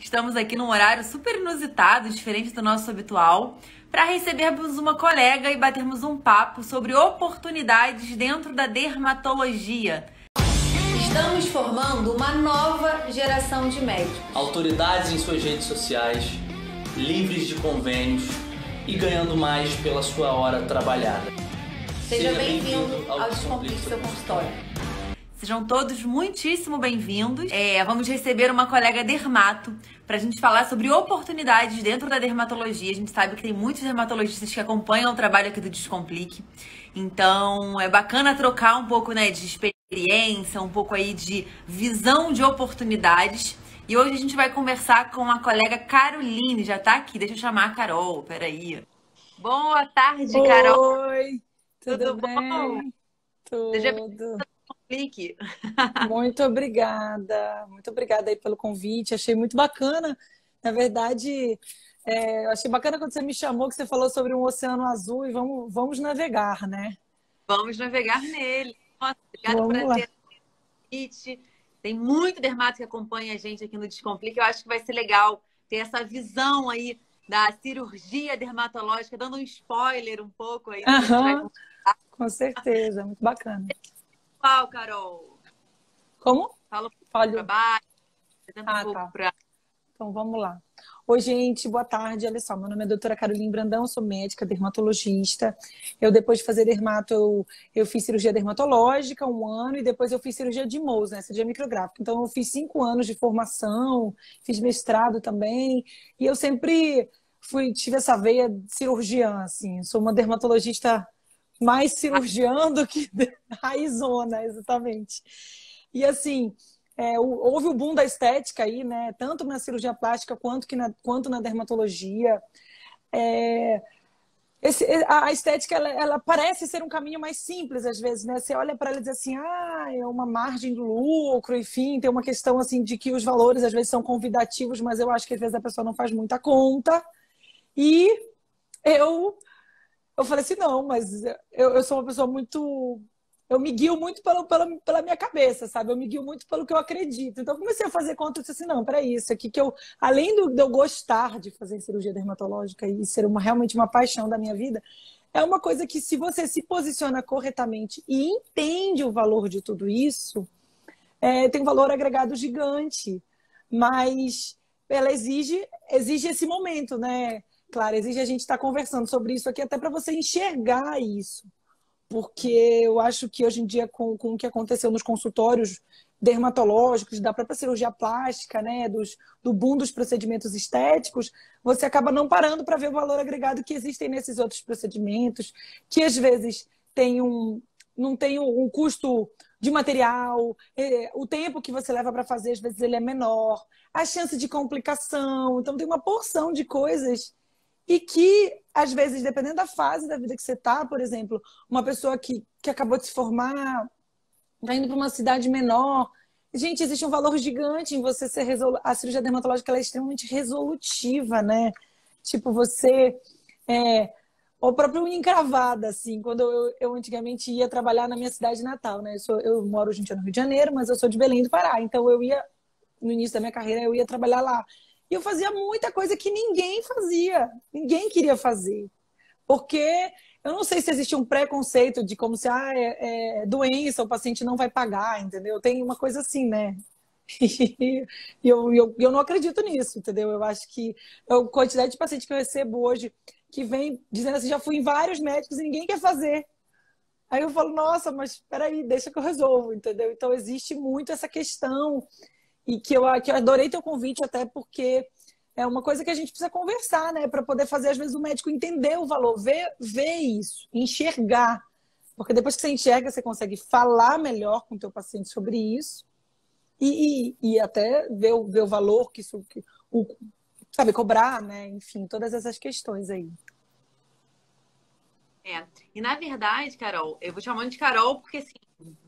Estamos aqui num horário super inusitado, diferente do nosso habitual, para recebermos uma colega e batermos um papo sobre oportunidades dentro da dermatologia. Estamos formando uma nova geração de médicos. Autoridades em suas redes sociais, livres de convênios e ganhando mais pela sua hora trabalhada. Seja bem-vindo ao Descomplique Seu Consultório. Sejam todos muitíssimo bem-vindos. Vamos receber uma colega dermato para a gente falar sobre oportunidades dentro da dermatologia. A gente sabe que tem muitos dermatologistas que acompanham o trabalho aqui do Descomplique. Então, é bacana trocar um pouco, né, de experiência, um pouco aí de visão de oportunidades. E hoje a gente vai conversar com a colega Caroline. Já tá aqui, deixa eu chamar a Carol, peraí. Boa tarde, Carol. Oi, tudo bem? Bom? Seja Tudo. Descomplique. Muito obrigada aí pelo convite. Achei muito bacana. Na verdade, eu achei bacana quando você me chamou, que você falou sobre um oceano azul e vamos navegar, né? Vamos navegar nele. Nossa, obrigada Vamos por lá. ter convite. Tem muito dermato que acompanha a gente aqui no Descomplique. Eu acho que vai ser legal ter essa visão aí da cirurgia dermatológica, dando um spoiler um pouco aí do que a gente vai Aham, com certeza, muito bacana. falar, Carol. Como? Fala um pouco do Olha. trabalho, apresenta um Ah, pouco tá. para... Então vamos lá. Oi, gente, boa tarde. Olha só, meu nome é doutora Caroline Brandão, sou médica dermatologista. Eu, depois de fazer dermato, eu fiz cirurgia dermatológica 1 ano e depois eu fiz cirurgia de Mohs, né? Cirurgia micrográfica. Então, eu fiz 5 anos de formação, fiz mestrado também. E eu sempre tive essa veia de cirurgiã, assim. Sou uma dermatologista mais cirurgiã do que raizona, exatamente. E assim. Houve o boom da estética aí, né? Tanto na cirurgia plástica quanto na dermatologia. É, a estética, ela parece ser um caminho mais simples, às vezes, né? Você olha para ela e diz assim, é uma margem do lucro, enfim, tem uma questão assim de que os valores, às vezes, são convidativos, mas eu acho que, às vezes, a pessoa não faz muita conta. E eu falei assim, não, mas eu sou uma pessoa muito... Eu me guio muito pela minha cabeça, sabe? Eu me guio muito pelo que eu acredito. Então, eu comecei a fazer conta e disse assim, não, peraí, isso aqui que eu... Além de eu gostar de fazer cirurgia dermatológica e ser realmente uma paixão da minha vida, é uma coisa que, se você se posiciona corretamente e entende o valor de tudo isso, tem um valor agregado gigante. Mas ela exige esse momento, né? Claro, exige a gente estar conversando sobre isso aqui até para você enxergar isso. Porque eu acho que hoje em dia, com o que aconteceu nos consultórios dermatológicos, da própria cirurgia plástica, né, do boom dos procedimentos estéticos, você acaba não parando para ver o valor agregado que existem nesses outros procedimentos, que às vezes não tem um custo de material, o tempo que você leva para fazer, às vezes ele é menor, a chance de complicação, então tem uma porção de coisas e que, às vezes, dependendo da fase da vida que você está, por exemplo, uma pessoa que acabou de se formar, está indo para uma cidade menor. Gente, existe um valor gigante em você ser A cirurgia dermatológica, ela é extremamente resolutiva, né? Tipo, você... O próprio unha encravada, assim, quando eu antigamente ia trabalhar na minha cidade natal, né? Eu moro hoje em dia no Rio de Janeiro, mas eu sou de Belém do Pará, então no início da minha carreira, eu ia trabalhar lá. E eu fazia muita coisa que ninguém fazia, ninguém queria fazer. Porque eu não sei se existe um preconceito de como se é doença, o paciente não vai pagar, entendeu? Tem uma coisa assim, né? E eu não acredito nisso, entendeu? Eu acho que a quantidade de pacientes que eu recebo hoje que vem dizendo assim, já fui em vários médicos e ninguém quer fazer. Aí eu falo, nossa, mas peraí, deixa que eu resolvo, entendeu? Então existe muito essa questão e que eu adorei teu convite até porque é uma coisa que a gente precisa conversar, né? Para poder fazer, às vezes, o médico entender o valor, ver isso, enxergar. Porque depois que você enxerga, você consegue falar melhor com o teu paciente sobre isso e até ver o valor que isso... sabe, cobrar, né? Enfim, todas essas questões aí. E na verdade, Carol, eu vou chamando de Carol porque, assim,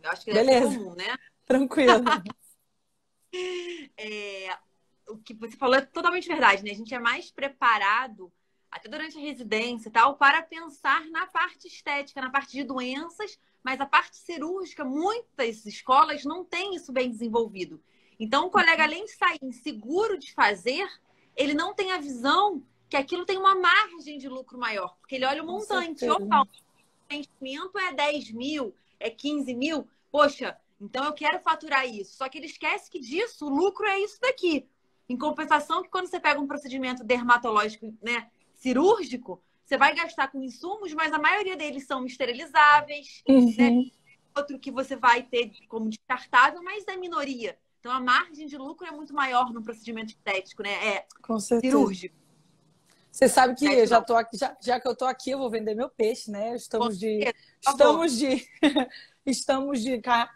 eu acho que deve ser Beleza, comum, né? tranquilo. O que você falou é totalmente verdade, né? A gente é mais preparado, até durante a residência e tal, para pensar na parte estética, na parte de doenças, mas a parte cirúrgica, muitas escolas não têm isso bem desenvolvido. Então, o colega, além de sair inseguro de fazer, ele não tem a visão que aquilo tem uma margem de lucro maior, porque ele olha o montante. Opa, o investimento é 10 mil, é 15 mil, poxa, então eu quero faturar isso. Só que ele esquece que disso, o lucro é isso daqui. Em compensação, que quando você pega um procedimento dermatológico, né, cirúrgico, você vai gastar com insumos, mas a maioria deles são esterilizáveis, né? Outro que você vai ter como descartável, mas é minoria. Então, a margem de lucro é muito maior no procedimento estético, né? Com certeza. Cirúrgico. Você sabe que eu já tô aqui, já que eu tô aqui, eu vou vender meu peixe, né? Estamos de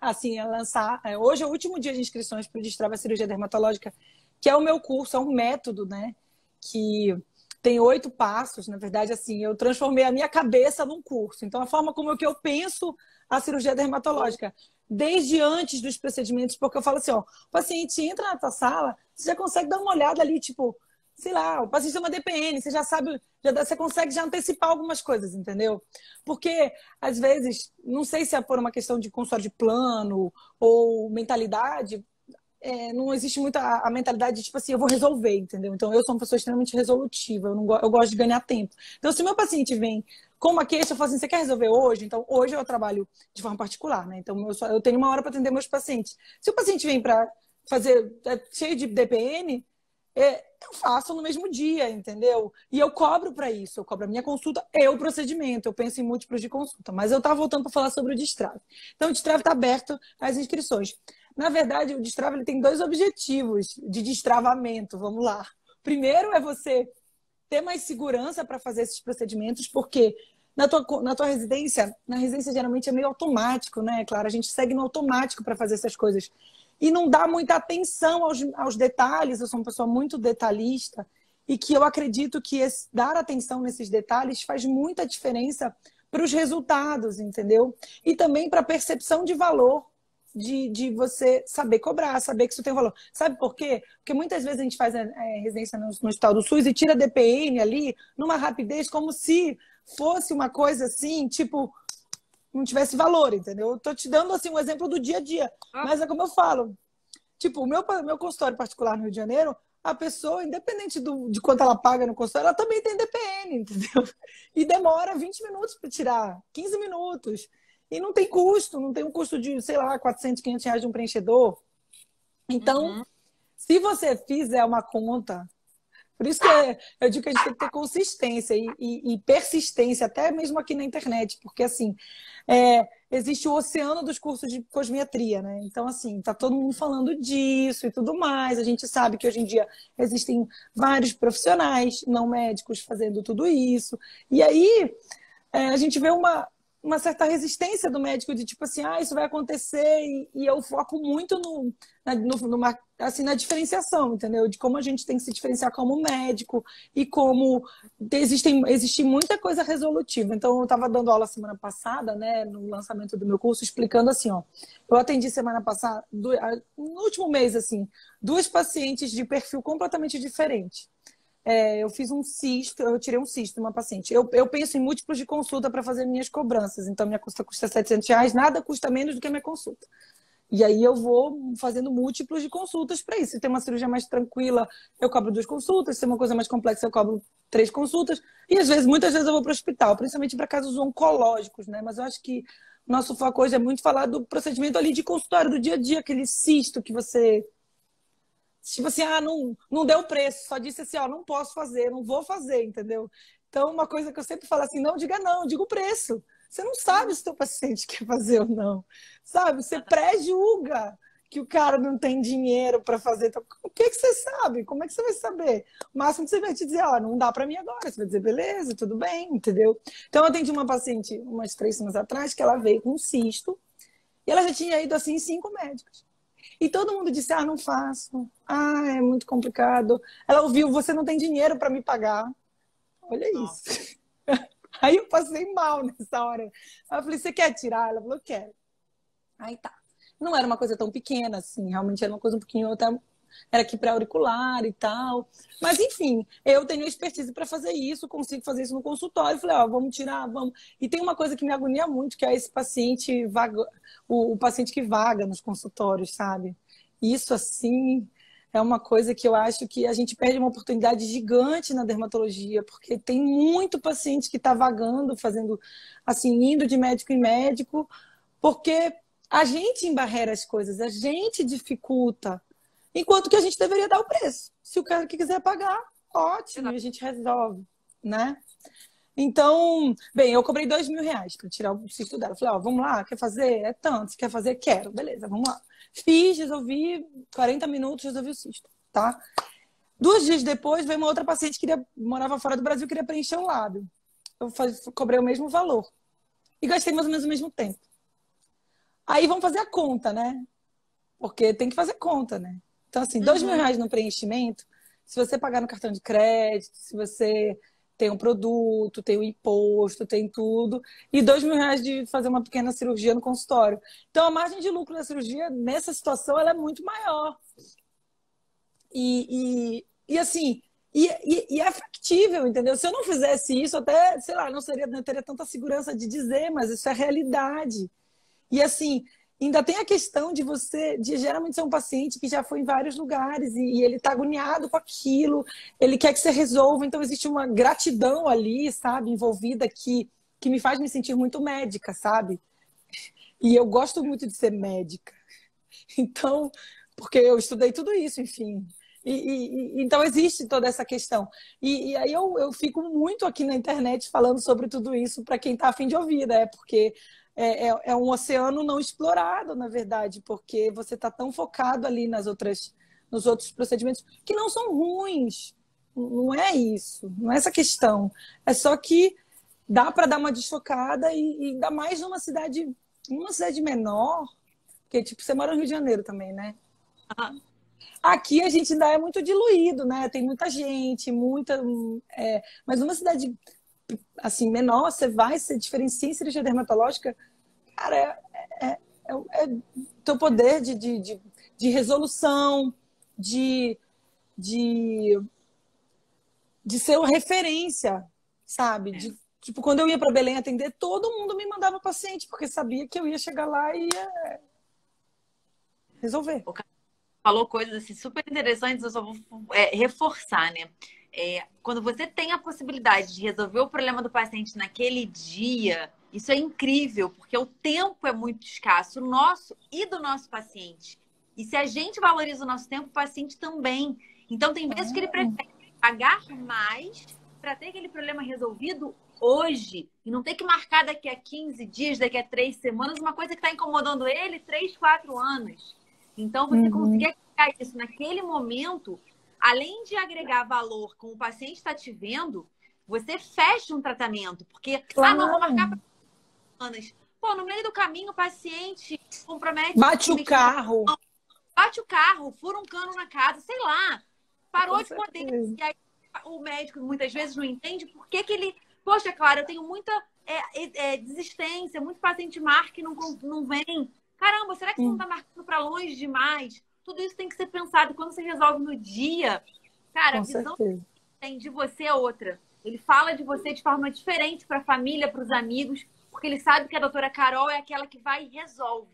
assim, a lançar. Hoje é o último dia de inscrições para o Destrava Cirurgia Dermatológica, que é o meu curso, é um método, né? Que tem 8 passos. Na verdade, assim, eu transformei a minha cabeça num curso. Então, a forma como que eu penso a cirurgia dermatológica, desde antes dos procedimentos, porque eu falo assim, ó, o paciente entra na tua sala, você já consegue dar uma olhada ali, tipo, sei lá, o paciente tem uma DPN, você já sabe, você consegue já antecipar algumas coisas, entendeu? Porque, às vezes, não sei se é por uma questão de consultório de plano ou mentalidade, não existe muito a mentalidade de, tipo assim, eu vou resolver, entendeu? Então, eu sou uma pessoa extremamente resolutiva, eu gosto de ganhar tempo. Então, se o meu paciente vem com uma queixa, eu falo assim, você quer resolver hoje? Então, hoje eu trabalho de forma particular, né? Então, eu tenho uma hora para atender meus pacientes. Se o paciente vem para fazer cheio de DPN, eu faço no mesmo dia, entendeu? E eu cobro para isso, eu cobro a minha consulta e o procedimento, eu penso em múltiplos de consulta. Mas eu estava voltando para falar sobre o Destrave. Então, o Destrave está aberto às inscrições. Na verdade, o Destrava ele tem 2 objetivos de destravamento, vamos lá. Primeiro é você ter mais segurança para fazer esses procedimentos, porque na tua residência, na residência geralmente é meio automático, né? Claro, a gente segue no automático para fazer essas coisas. E não dá muita atenção aos detalhes, eu sou uma pessoa muito detalhista, e que eu acredito que dar atenção nesses detalhes faz muita diferença para os resultados, entendeu? E também para a percepção de valor, de você saber cobrar, saber que isso tem valor. Sabe por quê? Porque muitas vezes a gente faz residência no Hospital do SUS e tira DPN ali numa rapidez, como se fosse uma coisa assim, tipo, não tivesse valor, entendeu? Eu tô te dando assim um exemplo do dia a dia, mas é como eu falo. Tipo, o meu consultório particular no Rio de Janeiro, a pessoa, independente de quanto ela paga no consultório, ela também tem DPN, entendeu? E demora 20 minutos para tirar, 15 minutos. E não tem custo, não tem um custo de, sei lá, 400, 500 reais de um preenchedor. Então, se você fizer uma conta, por isso que eu digo que a gente tem que ter consistência e persistência, até mesmo aqui na internet, porque assim, existe o oceano dos cursos de cosmetria, né? Então, assim, tá todo mundo falando disso e tudo mais. A gente sabe que hoje em dia existem vários profissionais não médicos fazendo tudo isso. E aí, a gente vê uma certa resistência do médico de tipo assim, isso vai acontecer, e eu foco muito assim, na diferenciação, entendeu? De como a gente tem que se diferenciar como médico e como existe muita coisa resolutiva. Então, eu estava dando aula semana passada, né, no lançamento do meu curso, explicando assim, ó, eu atendi semana passada, no último mês, assim, 2 pacientes de perfil completamente diferente. Eu fiz um cisto, eu tirei um cisto de uma paciente. Eu penso em múltiplos de consulta para fazer minhas cobranças. Então, minha consulta custa R$700, nada custa menos do que a minha consulta. E aí eu vou fazendo múltiplos de consultas para isso. Se tem uma cirurgia mais tranquila, eu cobro 2 consultas. Se tem uma coisa mais complexa, eu cobro 3 consultas. E muitas vezes eu vou para o hospital, principalmente para casos oncológicos, né? Mas eu acho que o nosso foco hoje é muito falar do procedimento ali de consultório, do dia a dia, aquele cisto que você... Tipo assim, não deu preço, só disse assim, não posso fazer, não vou fazer, entendeu? Então, uma coisa que eu sempre falo assim, não diga não, diga o preço. Você não sabe se o teu paciente quer fazer ou não, sabe? Você pré-julga que o cara não tem dinheiro para fazer. Então, o que você sabe? Como é que você vai saber? O máximo que você vai te dizer, não dá para mim agora. Você vai dizer, beleza, tudo bem, entendeu? Então, eu atendi uma paciente umas 3 semanas atrás que ela veio com um cisto e ela já tinha ido assim em 5 médicos. E todo mundo disse, não faço. É muito complicado. Ela ouviu, você não tem dinheiro para me pagar. Olha isso. Aí eu passei mal nessa hora. Aí eu falei, você quer tirar? Ela falou, quero. Aí tá. Não era uma coisa tão pequena, assim. Realmente era uma coisa um pouquinho... Era aqui para auricular e tal. Mas, enfim, eu tenho expertise para fazer isso, consigo fazer isso no consultório. Falei, vamos tirar, vamos. E tem uma coisa que me agonia muito, que é esse paciente, o paciente que vaga nos consultórios, sabe? Isso, assim, é uma coisa que eu acho que a gente perde uma oportunidade gigante na dermatologia, porque tem muito paciente que está vagando, fazendo, assim, indo de médico em médico, porque a gente embarrera as coisas, a gente dificulta, enquanto que a gente deveria dar o preço. Se o cara que quiser pagar, ótimo, e a gente resolve, né? Então, bem, eu cobrei R$ 2.000 para tirar o cisto dela. Falei, ó, vamos lá, quer fazer? É tanto, se quer fazer, quero. Beleza, vamos lá. Fiz, resolvi, 40 minutos, resolvi o cisto, tá? 2 dias depois, veio uma outra paciente que morava fora do Brasil, queria preencher o lábio. Cobrei o mesmo valor. E gastei mais ou menos o mesmo tempo. Aí vamos fazer a conta, né? Porque tem que fazer conta, né? Então, assim, R$ 2.000 no preenchimento, se você pagar no cartão de crédito, se você tem um produto, tem o imposto, tem tudo, e R$ 2.000 de fazer uma pequena cirurgia no consultório. Então, a margem de lucro da cirurgia, nessa situação, ela é muito maior. E assim, é factível, entendeu? Se eu não fizesse isso, até, sei lá, não teria tanta segurança de dizer, mas isso é realidade. E assim, ainda tem a questão de geralmente ser um paciente que já foi em vários lugares e ele está agoniado com aquilo, ele quer que você resolva, então existe uma gratidão ali, sabe, envolvida que me faz me sentir muito médica, sabe? E eu gosto muito de ser médica. Então, porque eu estudei tudo isso, enfim. Então existe toda essa questão. E aí eu fico muito aqui na internet falando sobre tudo isso para quem está a fim de ouvir, né? Porque é um oceano não explorado, na verdade, porque você está tão focado ali nos outros procedimentos que não são ruins. Não é isso, não é essa questão. É só que dá para dar uma desfocada e ainda mais numa cidade menor, porque tipo, você mora no Rio de Janeiro também, né? Aqui a gente ainda é muito diluído, né? Tem muita gente, mas numa cidade assim, menor, você diferencia em cirurgia dermatológica, cara, é teu poder de resolução, de ser uma referência, sabe? Tipo, quando eu ia para Belém atender, todo mundo me mandava paciente, porque sabia que eu ia chegar lá e ia resolver. Falou coisas assim, super interessantes, eu só vou reforçar, né? Quando você tem a possibilidade de resolver o problema do paciente naquele dia, isso é incrível, porque o tempo é muito escasso, o nosso e do nosso paciente. E se a gente valoriza o nosso tempo, o paciente também. Então, tem vezes que ele prefere pagar mais para ter aquele problema resolvido hoje e não ter que marcar daqui a 15 dias, daqui a 3 semanas, uma coisa que está incomodando ele 3, 4 anos. Então, você conseguir agregar isso naquele momento, além de agregar valor como o paciente está te vendo, você fecha um tratamento. Porque, não, vou marcar para semanas. Pô, no meio do caminho, o paciente compromete... Bate o carro, fura um cano na casa, sei lá. Parou de poder. E aí, o médico muitas vezes não entende por que ele... Poxa, claro, eu tenho muita desistência, muito paciente marca e não vem. Caramba, será que você não está marcando para longe demais? Tudo isso tem que ser pensado. Quando você resolve no dia, cara, a visão que tem de você é outra. Ele fala de você de forma diferente para a família, para os amigos, porque ele sabe que a doutora Carol é aquela que vai e resolve.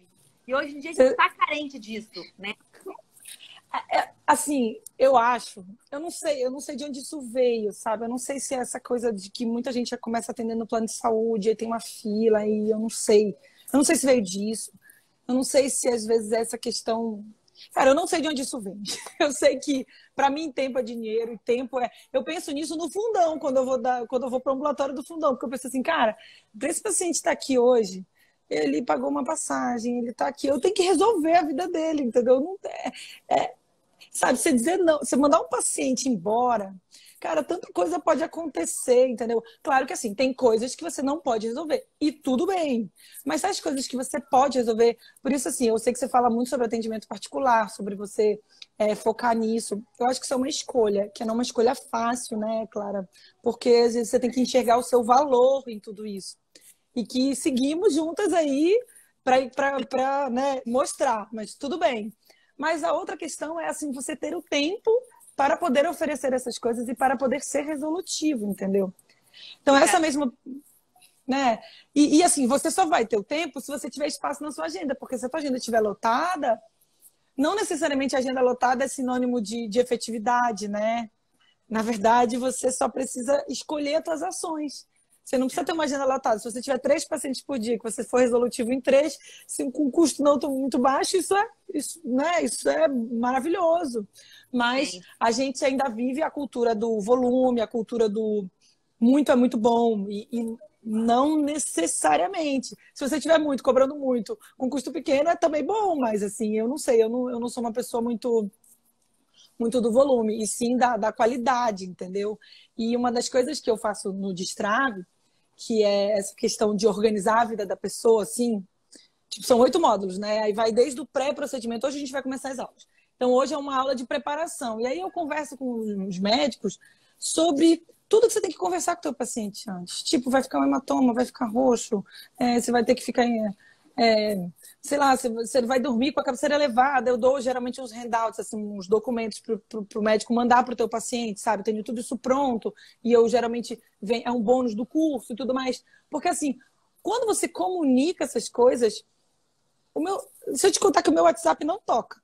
E hoje em dia a gente está carente disso, né? Assim, eu não sei de onde isso veio, sabe? Eu não sei se é essa coisa de que muita gente já começa atendendo no plano de saúde, aí tem uma fila, e eu não sei. Eu não sei se veio disso. Eu não sei se às vezes essa questão... Cara, eu não sei de onde isso vem. Eu sei que, para mim, tempo é dinheiro, tempo é... Eu penso nisso no fundão, quando eu vou para o ambulatório do fundão, porque eu penso assim, cara, esse paciente está aqui hoje, ele pagou uma passagem, ele está aqui, eu tenho que resolver a vida dele, entendeu? Não, sabe, você dizer não, você mandar um paciente embora... Cara, tanta coisa pode acontecer, entendeu? Claro que assim, tem coisas que você não pode resolver. E tudo bem. Mas as coisas que você pode resolver... Por isso, assim, eu sei que você fala muito sobre atendimento particular, sobre você focar nisso. Eu acho que isso é uma escolha, que não é uma escolha fácil, né, Clara? Porque às vezes você tem que enxergar o seu valor em tudo isso. E que seguimos juntas aí para né, mostrar. Mas tudo bem. Mas a outra questão é, assim, você ter o tempo para poder oferecer essas coisas e para poder ser resolutivo, entendeu? Então, essa mesma... né? E assim, você só vai ter o tempo se você tiver espaço na sua agenda, porque se a sua agenda estiver lotada, não necessariamente a agenda lotada é sinônimo de efetividade, né? Na verdade, você só precisa escolher as suas ações. Você não precisa ter uma agenda lotada. Se você tiver 3 pacientes por dia, que você for resolutivo em 3, com um custo não muito baixo, isso é maravilhoso. Mas a gente ainda vive a cultura do volume, a cultura do muito é muito bom. E não necessariamente. Se você tiver muito, cobrando muito, com custo pequeno, é também bom, mas assim, eu não sei, eu não sou uma pessoa muito do volume, e sim da qualidade, entendeu? E uma das coisas que eu faço no Destrave, que é essa questão de organizar a vida da pessoa, assim, tipo, são 8 módulos, né? Aí vai desde o pré-procedimento, hoje a gente vai começar as aulas. Então, hoje é uma aula de preparação. E aí eu converso com os médicos sobre tudo que você tem que conversar com o teu paciente antes. Tipo, vai ficar um hematoma, vai ficar roxo, você vai ter que ficar... sei lá, você vai dormir com a cabeceira elevada. Eu dou geralmente uns handouts, assim, uns documentos para o médico mandar para o teu paciente, sabe? Eu tenho tudo isso pronto e eu geralmente é um bônus do curso e tudo mais. Porque assim, quando você comunica essas coisas, se eu te contar que o meu WhatsApp não toca,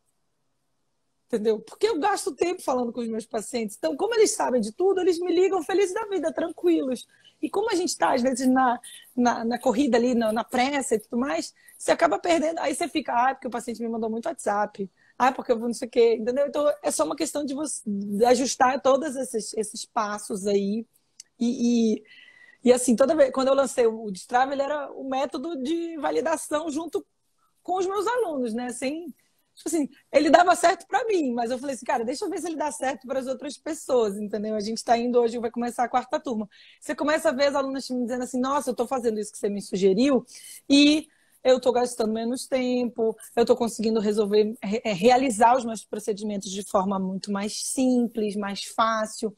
entendeu? Porque eu gasto tempo falando com os meus pacientes. Então, como eles sabem de tudo, eles me ligam felizes da vida, tranquilos. E como a gente está, às vezes, na corrida ali, na pressa e tudo mais, você acaba perdendo. Aí você fica, porque o paciente me mandou muito WhatsApp. Porque eu vou não sei o quê, entendeu? Então, é só uma questão de você de ajustar todos esses passos aí. E assim, toda vez, quando eu lancei o Destrave, ele era o método de validação junto com os meus alunos, né? Tipo assim, ele dava certo para mim, mas eu falei assim, cara, deixa eu ver se ele dá certo para as outras pessoas, entendeu? A gente está indo hoje, vai começar a 4ª turma. Você começa a ver as alunas me dizendo assim, nossa, eu estou fazendo isso que você me sugeriu e eu estou gastando menos tempo, eu estou conseguindo realizar os meus procedimentos de forma muito mais simples, mais fácil.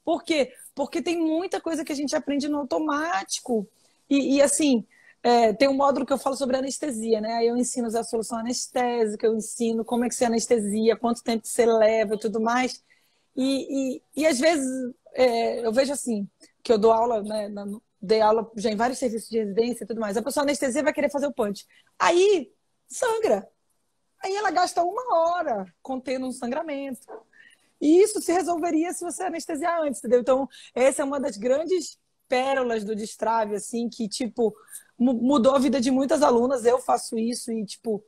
Por quê? Porque tem muita coisa que a gente aprende no automático. E assim... tem um módulo que eu falo sobre anestesia, né? Aí eu ensino a solução anestésica, eu ensino como é que você anestesia, quanto tempo que você leva e tudo mais. E às vezes eu vejo assim, que eu dou aula, né? Dei aula já em vários serviços de residência e tudo mais. A pessoa anestesia vai querer fazer o punch. Aí sangra. Aí ela gasta 1 hora contendo um sangramento. E isso se resolveria se você anestesiar antes, entendeu? Então, essa é uma das grandes pérolas do Destrave, assim, que, tipo, mudou a vida de muitas alunas. Eu faço isso e, tipo,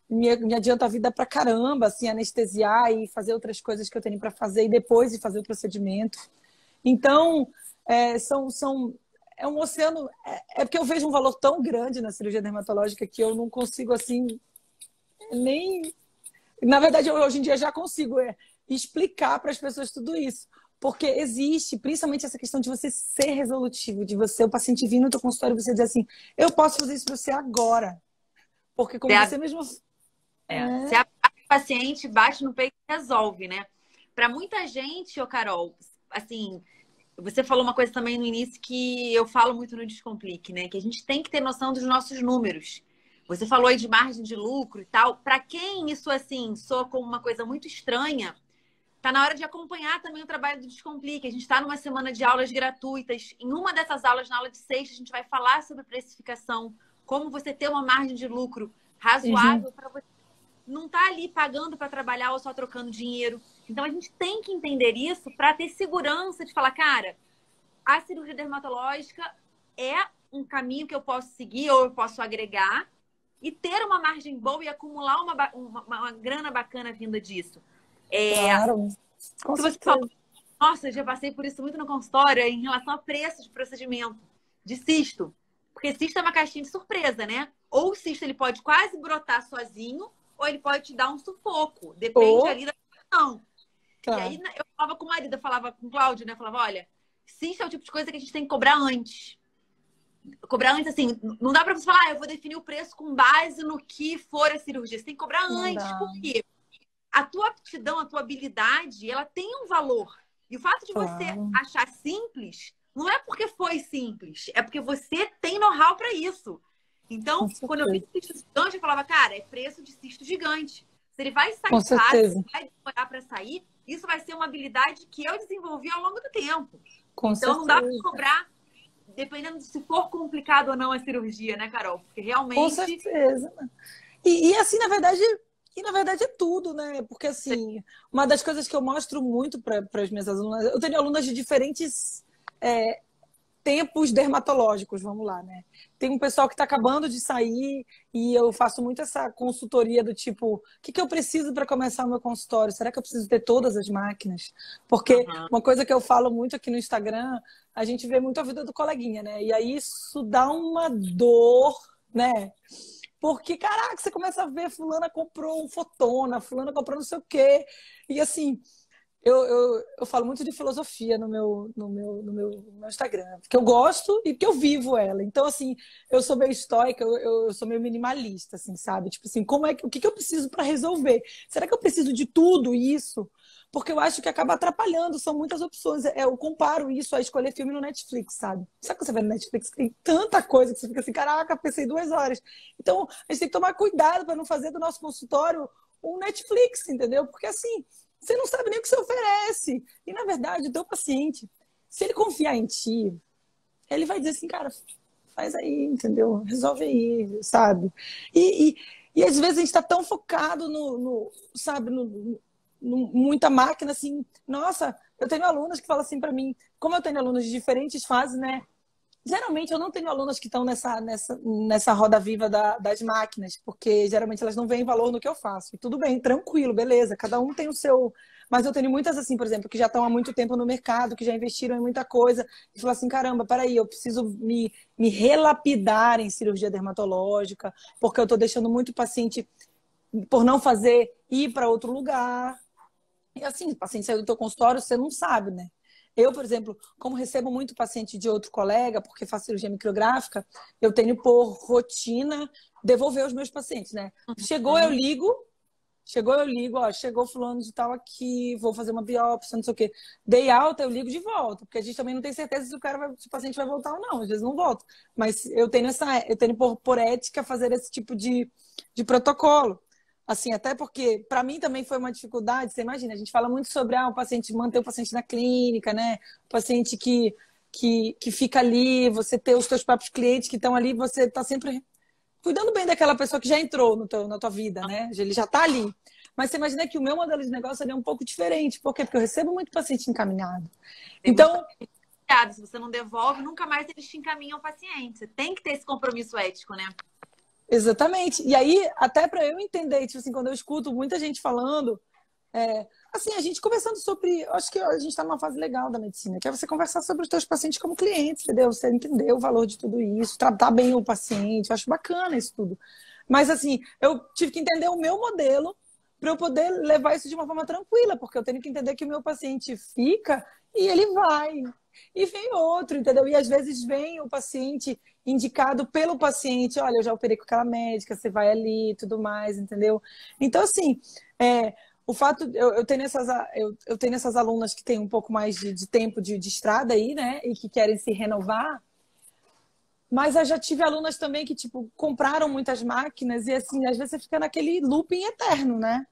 me adianta a vida pra caramba, assim, anestesiar e fazer outras coisas que eu tenho para fazer e depois de fazer o procedimento. Então, é um oceano... É porque eu vejo um valor tão grande na cirurgia dermatológica que eu não consigo, assim, nem... Na verdade, hoje em dia já consigo explicar para as pessoas tudo isso. Porque existe, principalmente essa questão de você ser resolutivo, de você, o paciente vir no teu consultório e você dizer assim, eu posso fazer isso para você agora. Porque como você mesmo... Se a paciente bate no peito e resolve, né? Para muita gente, Carol, assim, você falou uma coisa também no início que eu falo muito no Descomplique, né? Que a gente tem que ter noção dos nossos números. Você falou aí de margem de lucro e tal. Para quem isso, assim, soa como uma coisa muito estranha, tá na hora de acompanhar também o trabalho do Descomplique. A gente está numa semana de aulas gratuitas. Em uma dessas aulas, na aula de sexta, a gente vai falar sobre precificação, como você ter uma margem de lucro razoável para você não estar ali pagando para trabalhar ou só trocando dinheiro. Então, a gente tem que entender isso para ter segurança de falar, cara, a cirurgia dermatológica é um caminho que eu posso seguir ou eu posso agregar e ter uma margem boa e acumular uma grana bacana vinda disso. Claro, com se você fala, nossa, já passei por isso muito no consultório em relação a preço de procedimento, de cisto. Porque cisto é uma caixinha de surpresa, né? Ou o cisto ele pode quase brotar sozinho, ou ele pode te dar um sufoco. Depende ali da situação. Claro. E aí eu falava com o marido, eu falava com o Cláudio, né? Eu falava, olha, cisto é o tipo de coisa que a gente tem que cobrar antes. Cobrar antes, assim, não dá pra você falar, eu vou definir o preço com base no que for a cirurgia. Você tem que cobrar antes. Por quê? A tua aptidão, a tua habilidade, ela tem um valor. E o fato de você achar simples, não é porque foi simples, é porque você tem know-how para isso. Então, quando eu vi cisto gigante, eu falava, cara, é preço de cisto gigante. Se ele vai sair fácil, se vai demorar para sair, isso vai ser uma habilidade que eu desenvolvi ao longo do tempo. Então, não dá para cobrar, dependendo de se for complicado ou não a cirurgia, né, Carol? Porque realmente... Com certeza. E assim, na verdade... E, na verdade, é tudo, né? Porque, assim, uma das coisas que eu mostro muito para as minhas alunas... Eu tenho alunas de diferentes tempos dermatológicos, vamos lá, né? Tem um pessoal que está acabando de sair e eu faço muito essa consultoria do tipo, o que eu preciso para começar o meu consultório? Será que eu preciso ter todas as máquinas? Porque uma coisa que eu falo muito aqui no Instagram, a gente vê muito a vida do coleguinha, né? E aí isso dá uma dor, né? Porque, caraca, você começa a ver, fulana comprou um Fotona, fulana comprou não sei o quê. E assim, eu falo muito de filosofia no meu Instagram, porque eu gosto e porque eu vivo ela. Então, assim, eu sou meio estoica, eu sou meio minimalista, assim, sabe? Tipo assim, o que eu preciso para resolver? Será que eu preciso de tudo isso? Porque eu acho que acaba atrapalhando, são muitas opções. Eu comparo isso a escolher filme no Netflix, sabe? Sabe quando você vai no Netflix, tem tanta coisa que você fica assim, caraca, pensei 2 horas. Então, a gente tem que tomar cuidado para não fazer do nosso consultório um Netflix, entendeu? Porque assim, você não sabe nem o que você oferece. E, na verdade, o teu paciente, se ele confiar em ti, ele vai dizer assim, cara, faz aí, entendeu? Resolve aí, sabe? E às vezes a gente está tão focado sabe, muita máquina, assim. Nossa, eu tenho alunas que falam assim para mim, como eu tenho alunos de diferentes fases, né? Geralmente eu não tenho alunas que estão nessa roda viva das máquinas, porque geralmente elas não veem valor no que eu faço. E tudo bem, tranquilo, beleza, cada um tem o seu. Mas eu tenho muitas, assim, por exemplo, que já estão há muito tempo no mercado, que já investiram em muita coisa, e falam assim: caramba, peraí, eu preciso me relapidar em cirurgia dermatológica, porque eu estou deixando muito paciente, por não fazer, ir para outro lugar. E assim, o paciente saiu do teu consultório, você não sabe, né? Eu, por exemplo, como recebo muito paciente de outro colega, porque faço cirurgia micrográfica, eu tenho por rotina devolver os meus pacientes, né? Chegou, eu ligo, ó, chegou fulano de tal aqui, vou fazer uma biópsia, não sei o quê. Dei alta, eu ligo de volta, porque a gente também não tem certeza se se o paciente vai voltar ou não, às vezes não volta. Mas eu tenho por ética fazer esse tipo de protocolo. Assim, até porque, para mim também foi uma dificuldade, você imagina, a gente fala muito sobre o paciente, manter o paciente na clínica, né? O paciente que fica ali, você ter os teus próprios clientes que estão ali, você está sempre cuidando bem daquela pessoa que já entrou na tua vida, né? Ele já está ali. Mas você imagina que o meu modelo de negócio é um pouco diferente. Por quê? Porque eu recebo muito paciente encaminhado. Então, se você não devolve, nunca mais eles te encaminham o paciente. Você tem que ter esse compromisso ético, né? exatamente. E aí, até para eu entender, tipo assim, quando eu escuto muita gente falando, assim, a gente conversando sobre, eu acho que a gente está numa fase legal da medicina, que é você conversar sobre os teus pacientes como clientes, entendeu? Você entender o valor de tudo isso, tratar bem o paciente, eu acho bacana isso tudo. Mas assim, eu tive que entender o meu modelo para eu poder levar isso de uma forma tranquila, porque eu tenho que entender que o meu paciente fica e ele vai. E vem outro, entendeu? E às vezes vem o paciente indicado pelo paciente, olha, eu já operei com aquela médica, você vai ali e tudo mais, entendeu? Então, assim, o fato, eu tenho essas alunas que têm um pouco mais de tempo de estrada aí, né? E que querem se renovar. Mas eu já tive alunas também que, tipo, compraram muitas máquinas e, assim, às vezes você fica naquele looping eterno, né?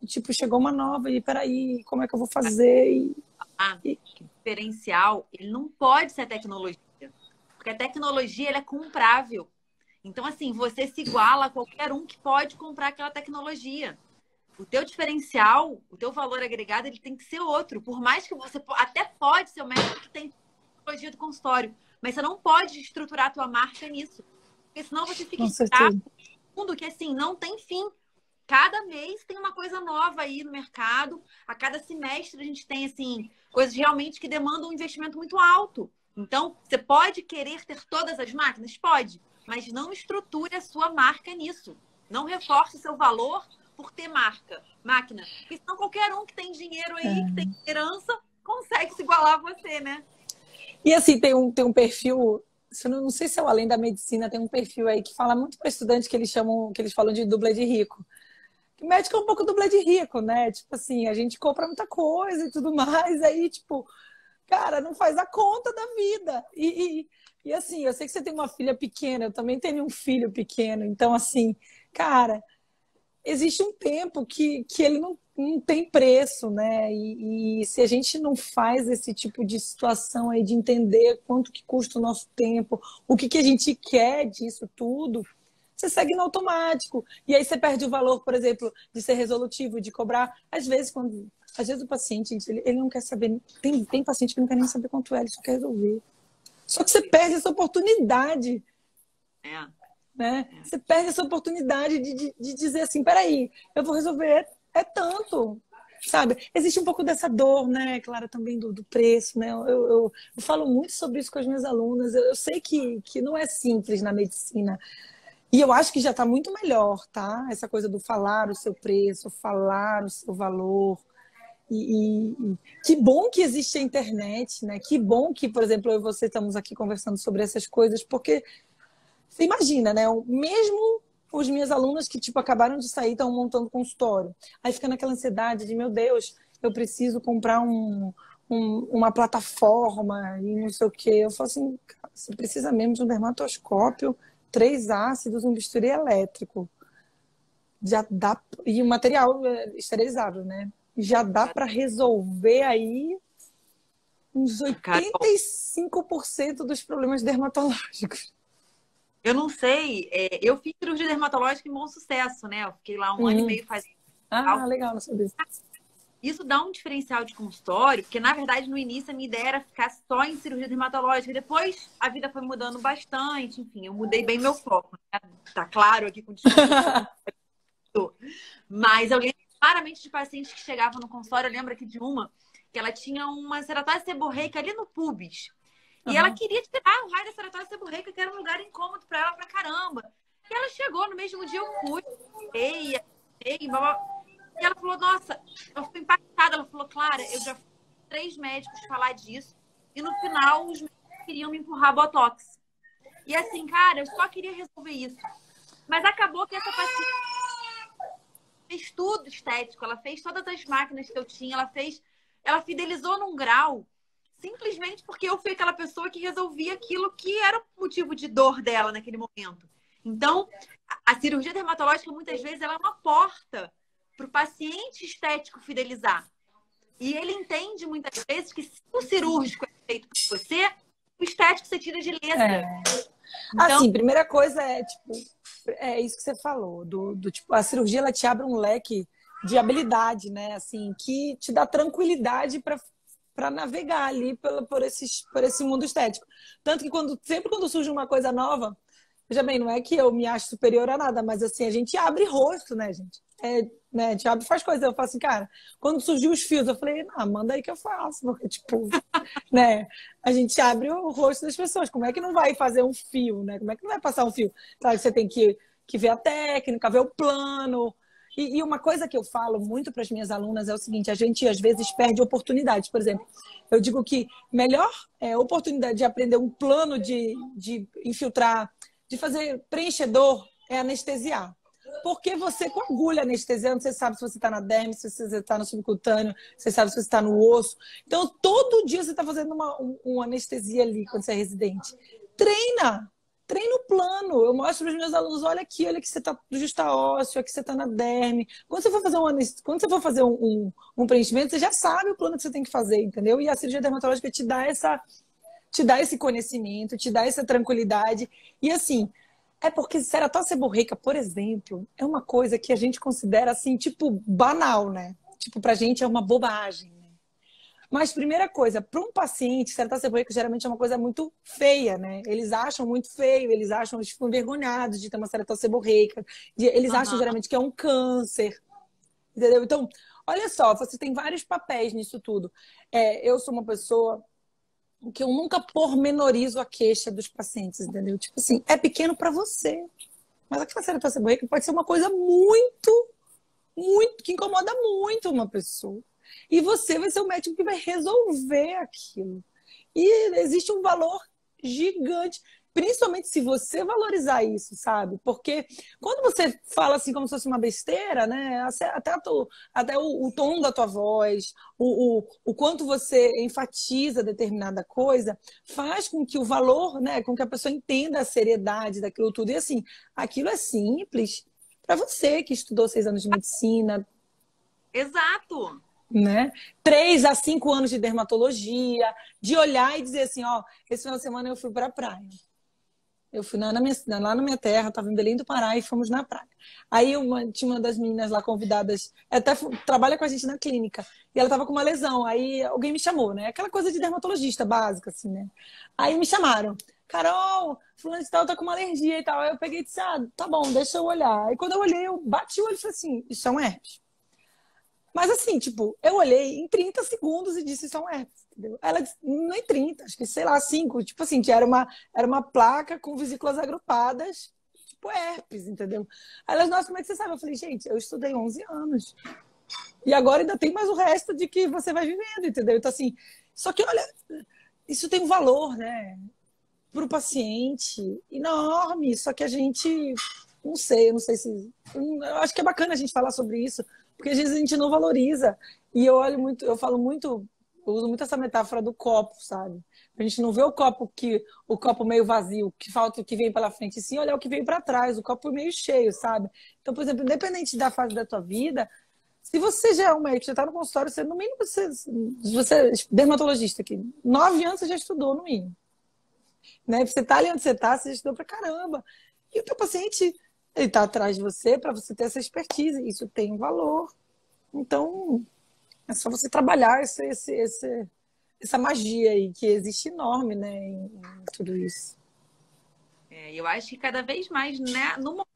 Tipo, chegou uma nova e, peraí, como é que eu vou fazer? O diferencial, ele não pode ser a tecnologia. Porque a tecnologia, ela é comprável. Então, assim, você se iguala a qualquer um que pode comprar aquela tecnologia. O teu diferencial, o teu valor agregado, ele tem que ser outro. Por mais que você até pode ser o médico que tem tecnologia do consultório, mas você não pode estruturar a tua marca nisso. Porque senão você fica escravo no mundo que, assim, não tem fim. Cada mês tem uma coisa nova aí no mercado. A cada semestre a gente tem, assim, coisas realmente que demandam um investimento muito alto. Então, você pode querer ter todas as máquinas? Pode. Mas não estruture a sua marca nisso. Não reforce o seu valor por ter máquina. Porque senão qualquer um que tem dinheiro aí, que tem herança, consegue se igualar a você, né? E assim, tem um perfil, não sei se é o Além da Medicina, tem um perfil aí que fala muito para estudantes que eles falam de dublê de rico. O médico é um pouco dublê de rico, né? Tipo assim, a gente compra muita coisa e tudo mais, aí, tipo, cara, não faz a conta da vida. E assim, eu sei que você tem uma filha pequena, eu também tenho um filho pequeno, então assim, cara, existe um tempo que ele não tem preço, né? E se a gente não faz esse tipo de situação aí de entender quanto que custa o nosso tempo, o que a gente quer disso tudo, você segue no automático. E aí você perde o valor, por exemplo, de ser resolutivo, de cobrar. Às vezes o paciente, gente, ele não quer saber. Tem paciente que não quer nem saber quanto é, ele só quer resolver. Só que você perde essa oportunidade. Né? Você perde essa oportunidade de dizer assim, peraí, eu vou resolver, tanto. Sabe? Existe um pouco dessa dor, né, Clara, também do preço, né? Eu falo muito sobre isso com as minhas alunas. Eu sei que não é simples na medicina. E eu acho que já está muito melhor, tá? Essa coisa do falar o seu preço, falar o seu valor. E que bom que existe a internet, né? Que bom que, por exemplo, eu e você estamos aqui conversando sobre essas coisas, porque você imagina, né? Mesmo os minhas alunas que, tipo, acabaram de sair, estão montando consultório. Aí fica naquela ansiedade de, meu Deus, eu preciso comprar uma plataforma e não sei o quê. Eu falo assim, você precisa mesmo de um dermatoscópio, 3 ácidos, um bisturi elétrico. Já dá... E o material esterilizável, né? Já dá para resolver aí uns 85% dos problemas dermatológicos. Eu não sei, eu fiz cirurgia dermatológica em Bom Sucesso, né? Eu fiquei lá um ano e meio fazendo. Legal, não sabia. Isso dá um diferencial de consultório, porque na verdade no início a minha ideia era ficar só em cirurgia dermatológica. Depois a vida foi mudando bastante, enfim, eu mudei bem meu foco. Né? Tá claro aqui com o Mas eu lembro claramente de pacientes que chegavam no consultório. Eu lembro aqui de uma que ela tinha uma ceratose seborreica ali no pubis. E ela queria tirar o raio da ceratose seborreica, que era um lugar incômodo para ela pra caramba. E ela chegou, no mesmo dia eu fui, e ela falou, nossa, eu fui impactada. Ela falou, Clara, eu já fui 3 médicos falar disso, e no final os médicos queriam me empurrar botox. E assim, cara, eu só queria resolver isso. Mas acabou que essa paciente fez tudo estético, ela fez todas as máquinas que eu tinha, ela fidelizou num grau, simplesmente porque eu fui aquela pessoa que resolvia aquilo que era o motivo de dor dela naquele momento. Então, a cirurgia dermatológica, muitas vezes, ela é uma porta para o paciente estético fidelizar. E ele entende, muitas vezes, que se o cirúrgico é feito por você, o estético você tira de letra. Então... Assim, primeira coisa é isso que você falou, tipo, a cirurgia, ela te abre um leque de habilidade, né? Assim, que te dá tranquilidade para navegar ali por esse mundo estético. Tanto que sempre quando surge uma coisa nova, veja bem, não é que eu me acho superior a nada, mas assim, a gente abre rosto, né, gente? Né, a gente abre, faz coisa. Eu falo assim, cara, quando surgiu os fios, eu falei, manda aí que eu faço. Porque, tipo, né, a gente abre o rosto das pessoas. Como é que não vai fazer um fio, né? Como é que não vai passar um fio? Claro que você tem que ver a técnica, ver o plano. E uma coisa que eu falo muito para as minhas alunas é o seguinte, a gente às vezes perde oportunidades. Por exemplo, eu digo que melhor oportunidade de aprender um plano de infiltrar, de fazer preenchedor, é anestesiar. Porque você, com agulha anestesiando, você sabe se você está na derme, se você está no subcutâneo, você sabe se você está no osso. Então, todo dia você está fazendo uma anestesia ali, quando você é residente. Treina o plano. Eu mostro para os meus alunos, olha aqui que você está no justa-ósseo, aqui você está na derme. Quando você for fazer um preenchimento, você já sabe o plano que você tem que fazer, entendeu? E a cirurgia dermatológica te dá esse conhecimento, te dá essa tranquilidade. E assim, porque ceratose seborreica, por exemplo, é uma coisa que a gente considera assim, tipo, banal, né? Tipo, pra gente é uma bobagem. Mas, primeira coisa, para um paciente, ceratose seborreica geralmente é uma coisa muito feia, né? Eles acham muito feio, eles ficam envergonhados de ter uma ceratose seborreica, eles acham geralmente que é um câncer, entendeu? Então, olha só, você tem vários papéis nisso tudo. Eu sou uma pessoa que eu nunca pormenorizo a queixa dos pacientes, entendeu? Tipo assim, é pequeno para você, mas aquela ceratose seborreica pode ser uma coisa muito, muito, que incomoda muito uma pessoa. E você vai ser o médico que vai resolver aquilo. E existe um valor gigante, principalmente se você valorizar isso, sabe? Porque quando você fala assim como se fosse uma besteira, né? Até o tom da tua voz, o quanto você enfatiza determinada coisa, faz com que o valor, né? Com que a pessoa entenda a seriedade daquilo tudo. E assim, aquilo é simples para você que estudou 6 anos de medicina. Exato! Né? 3 a 5 anos de dermatologia, de olhar e dizer assim, esse final de semana eu fui para a praia. Eu fui lá na minha terra, estava em Belém do Pará e fomos na praia. Aí tinha uma das meninas lá convidadas, até trabalha com a gente na clínica, e ela estava com uma lesão. Aí alguém me chamou, né? Aquela coisa de dermatologista básica, assim, né? Aí me chamaram. Carol, fulano de tal tá com uma alergia e tal. Aí eu peguei e disse, tá bom, deixa eu olhar. Aí quando eu olhei, eu bati o olho e falei assim, isso é um herpes. Mas assim, tipo, eu olhei em 30 segundos e disse, isso é um herpes, entendeu? Ela disse, não em 30, acho que, sei lá, 5. Tipo assim, que era uma placa com vesículas agrupadas, tipo herpes, entendeu? Aí ela, nossa, como é que você sabe? Eu falei, gente, eu estudei 11 anos. E agora ainda tem mais o resto de que você vai vivendo, entendeu? Então assim, só que olha, isso tem um valor, né? Para o paciente enorme, só que a gente, não sei, eu não sei se... Eu acho que é bacana a gente falar sobre isso, porque às vezes a gente não valoriza. E eu olho muito, eu falo muito, eu uso muito essa metáfora do copo, sabe? A gente não vê o copo meio vazio, que falta o que vem pela frente, sim olhar o que veio para trás, o copo meio cheio, sabe? Então, por exemplo, independente da fase da tua vida, se você já é um médico, já está no consultório, você, no mínimo, você é dermatologista aqui, 9 anos você já estudou, no mínimo. Né? Você tá ali onde você tá, você já estudou pra caramba. E o teu paciente, ele tá atrás de você para você ter essa expertise. Isso tem um valor. Então, é só você trabalhar essa magia aí, que existe enorme, né, em tudo isso. Eu acho que cada vez mais, né, no momento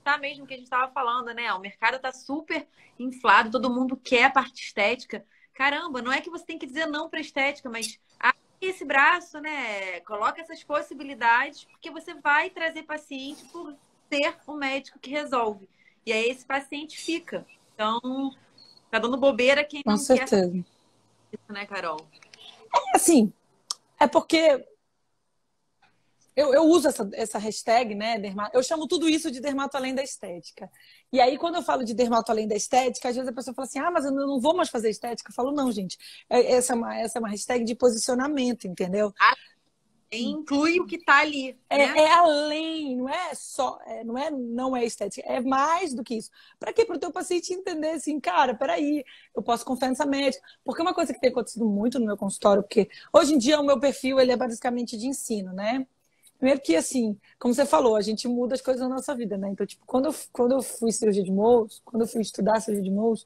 tá mesmo que a gente estava falando, né? O mercado tá super inflado, todo mundo quer a parte estética. Caramba, não é que você tem que dizer não para estética, mas esse braço, né? Coloca essas possibilidades, porque você vai trazer paciente por ser o médico que resolve. E aí esse paciente fica. Então, tá dando bobeira quem não quer isso, né, Carol? Assim, é porque eu uso essa hashtag, né? Eu chamo tudo isso de dermato além da estética. E aí, quando eu falo de dermato além da estética, às vezes a pessoa fala assim, mas eu não vou mais fazer estética. Eu falo, não, gente, essa é uma hashtag de posicionamento, entendeu? Inclui o que está ali. Né? É além, não é só, não é estética, é mais do que isso. Para quê? Para o teu paciente entender assim, cara, peraí, eu posso confiar nessa médica. Porque uma coisa que tem acontecido muito no meu consultório, porque hoje em dia o meu perfil ele é basicamente de ensino, né? Primeiro que, assim, como você falou, a gente muda as coisas na nossa vida, né? Então, tipo, quando eu fui cirurgia de Mohs, quando eu fui estudar cirurgia de Mohs,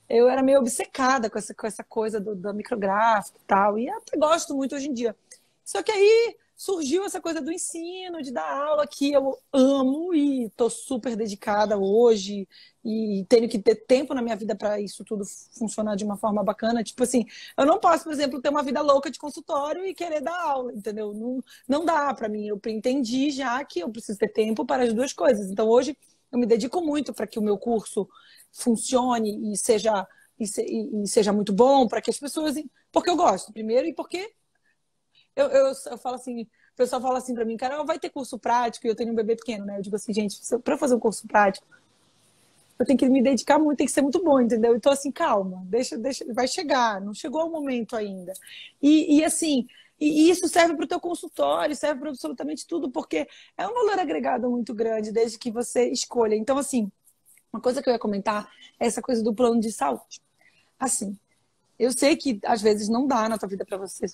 eu era meio obcecada com essa coisa da micrográfica e tal. E até gosto muito hoje em dia. Só que aí surgiu essa coisa do ensino, de dar aula, que eu amo e estou super dedicada hoje e tenho que ter tempo na minha vida para isso tudo funcionar de uma forma bacana. Tipo assim, eu não posso, por exemplo, ter uma vida louca de consultório e querer dar aula, entendeu? Não dá para mim. Eu entendi já que eu preciso ter tempo para as duas coisas. Então, hoje, eu me dedico muito para que o meu curso funcione e seja muito bom, para que as pessoas... Porque eu gosto, primeiro, e porque... Eu falo assim, o pessoal fala assim pra mim, cara, vai ter curso prático e eu tenho um bebê pequeno, né? Eu digo assim, gente, pra eu fazer um curso prático, eu tenho que me dedicar muito, tem que ser muito bom, entendeu? Então, assim, calma, deixa, vai chegar, não chegou o momento ainda. Assim, isso serve para o teu consultório, serve para absolutamente tudo, porque é um valor agregado muito grande, desde que você escolha. Então, assim, uma coisa que eu ia comentar é essa coisa do plano de saúde. Assim, eu sei que às vezes não dá na tua vida para você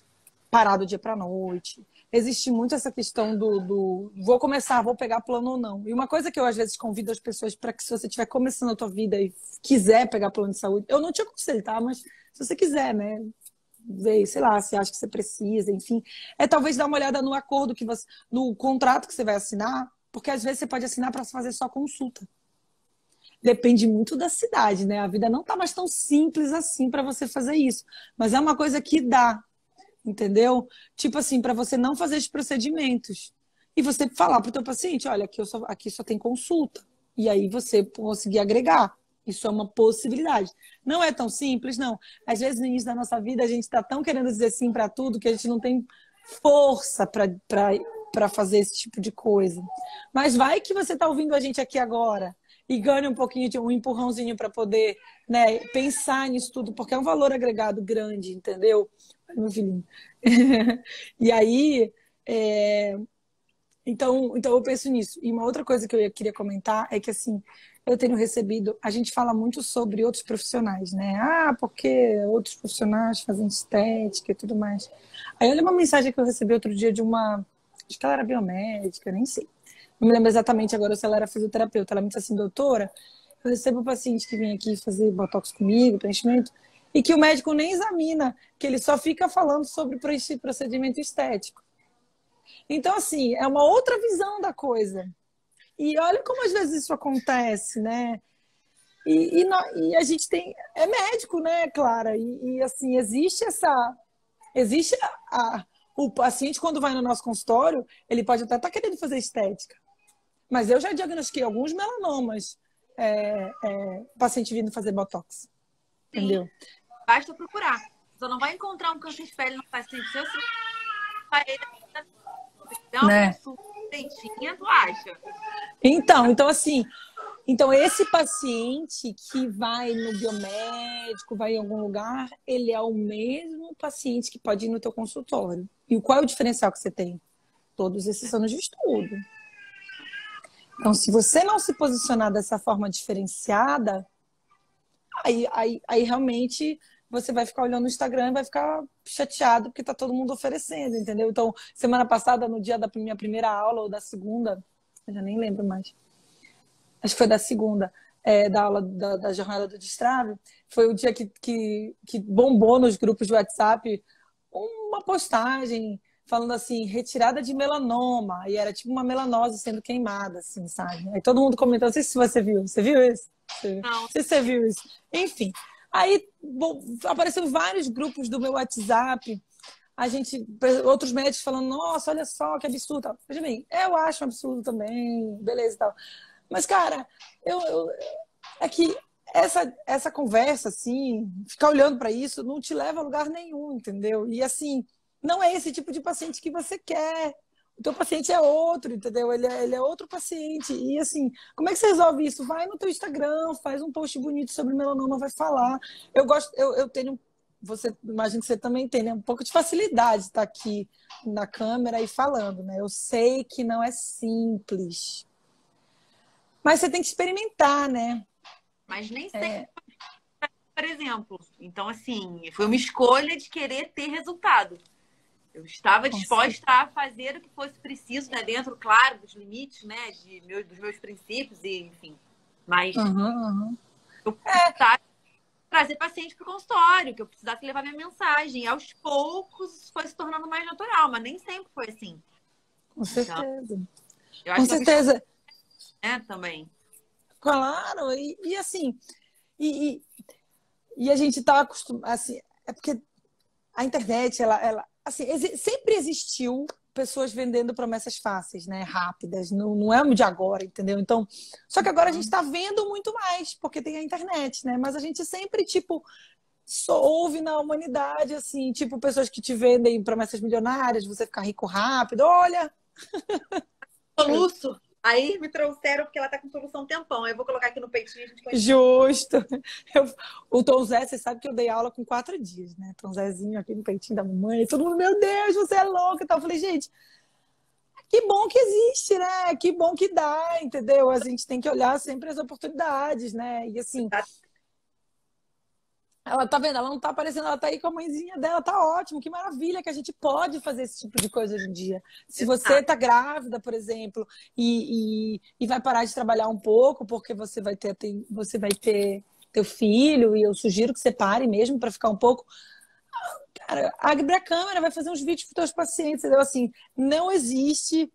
parar do dia para a noite. Existe muito essa questão do vou pegar plano ou não. E uma coisa que eu às vezes convido as pessoas para que se você estiver começando a tua vida e quiser pegar plano de saúde, eu não te aconselho, tá? Mas se você quiser, né? Ver, sei lá, se acha que você precisa, enfim. É talvez dar uma olhada no acordo no contrato que você vai assinar, porque às vezes você pode assinar para fazer só consulta. Depende muito da cidade, né? A vida não tá mais tão simples assim para você fazer isso. Mas é uma coisa que dá. Entendeu? Tipo assim, para você não fazer esses procedimentos. E você falar para o teu paciente, olha, aqui só tem consulta. E aí você conseguir agregar. Isso é uma possibilidade. Não é tão simples, não. Às vezes, no início da nossa vida, a gente está tão querendo dizer sim para tudo que a gente não tem força para fazer esse tipo de coisa. Mas vai que você está ouvindo a gente aqui agora e ganha um pouquinho de um empurrãozinho para poder, né, pensar nisso tudo, porque é um valor agregado grande, entendeu? Meu filhinho. E aí, então eu penso nisso. E uma outra coisa que eu queria comentar é que, assim, eu tenho recebido... A gente fala muito sobre outros profissionais, né? Porque outros profissionais fazem estética e tudo mais. Aí olha uma mensagem que eu recebi outro dia de uma Acho que ela era biomédica, nem sei. Não me lembro exatamente agora se ela era fisioterapeuta. Ela me disse assim, doutora, eu recebo paciente que vem aqui fazer botox comigo, preenchimento, e que o médico nem examina, que ele só fica falando sobre procedimento estético. Então, assim, é uma outra visão da coisa. E olha como às vezes isso acontece, né? E a gente tem... É médico, né, Clara? Assim, existe essa... Existe o paciente, quando vai no nosso consultório, ele pode até estar querendo fazer estética. Mas eu já diagnostiquei alguns melanomas, paciente vindo fazer botox. Sim. Entendeu? Basta procurar. Você não vai encontrar um câncer de pele no paciente seu, se vai ele dar uma consulta, tu acha? Então, assim, esse paciente que vai no biomédico, vai em algum lugar, ele é o mesmo paciente que pode ir no teu consultório. E qual é o diferencial que você tem? Todos esses anos de estudo. Então, se você não se posicionar dessa forma diferenciada, aí realmente você vai ficar olhando no Instagram e vai ficar chateado porque tá todo mundo oferecendo, entendeu? Então, semana passada, no dia da minha primeira aula ou da segunda, eu já nem lembro mais. Acho que foi da segunda, da aula da jornada do Destrave, foi o dia que bombou nos grupos de WhatsApp uma postagem falando assim, retirada de melanoma, e era tipo uma melanose sendo queimada, assim, sabe? Aí todo mundo comentou, não sei se você viu isso? Não. Não sei se você viu isso. Enfim, aí apareceram vários grupos do meu WhatsApp, outros médicos falando, nossa, olha só que absurdo. Veja bem, eu acho um absurdo também, beleza e tal. Mas, cara, é que essa conversa, assim, ficar olhando para isso, não te leva a lugar nenhum, entendeu? E, assim, não é esse tipo de paciente que você quer. O teu paciente é outro, entendeu? Ele é outro paciente. E, assim, como é que você resolve isso? Vai no teu Instagram, faz um post bonito sobre melanoma, vai falar. Eu tenho... Imagino que você também tem, né? Um pouco de facilidade de estar aqui na câmera e falando, né? Eu sei que não é simples. Mas você tem que experimentar, né? Mas nem sempre, por exemplo. Então, assim, foi uma escolha de querer ter resultado. Eu estava disposta a fazer o que fosse preciso, né? Dentro, claro, dos limites, né? Dos meus princípios, e enfim. Mas eu precisava trazer paciente para o consultório, que eu precisasse levar minha mensagem. E aos poucos foi se tornando mais natural, mas nem sempre foi assim. Com certeza. Então, eu acho com certeza. Também. Claro, e assim, e a gente está acostumado, assim, é porque a internet, ela assim, sempre existiu pessoas vendendo promessas fáceis, né, rápidas, não é de agora, entendeu? Então, só que agora a gente está vendo muito mais, porque tem a internet, né, mas a gente sempre, tipo, só ouve na humanidade, assim, tipo, pessoas que te vendem promessas milionárias, você ficar rico rápido, olha... Soluço. Aí me trouxeram porque ela tá com solução um tempão. Eu vou colocar aqui no peitinho e a gente vai... Justo. O Tom Zé, você sabe que eu dei aula com 4 dias, né? Tom Zézinho aqui no peitinho da mamãe. Todo mundo, meu Deus, você é louca e tal. Eu falei, gente, que bom que existe, né? Que bom que dá, entendeu? A gente tem que olhar sempre as oportunidades, né? E assim... Ela tá vendo, ela não tá aparecendo, ela tá aí com a mãezinha dela, tá ótimo, que maravilha que a gente pode fazer esse tipo de coisa hoje em dia. Se você tá grávida, por exemplo, e vai parar de trabalhar um pouco, porque você vai ter teu filho, e eu sugiro que você pare mesmo para ficar um pouco. Cara, abre a câmera, vai fazer uns vídeos para os teus pacientes, entendeu? Assim, não existe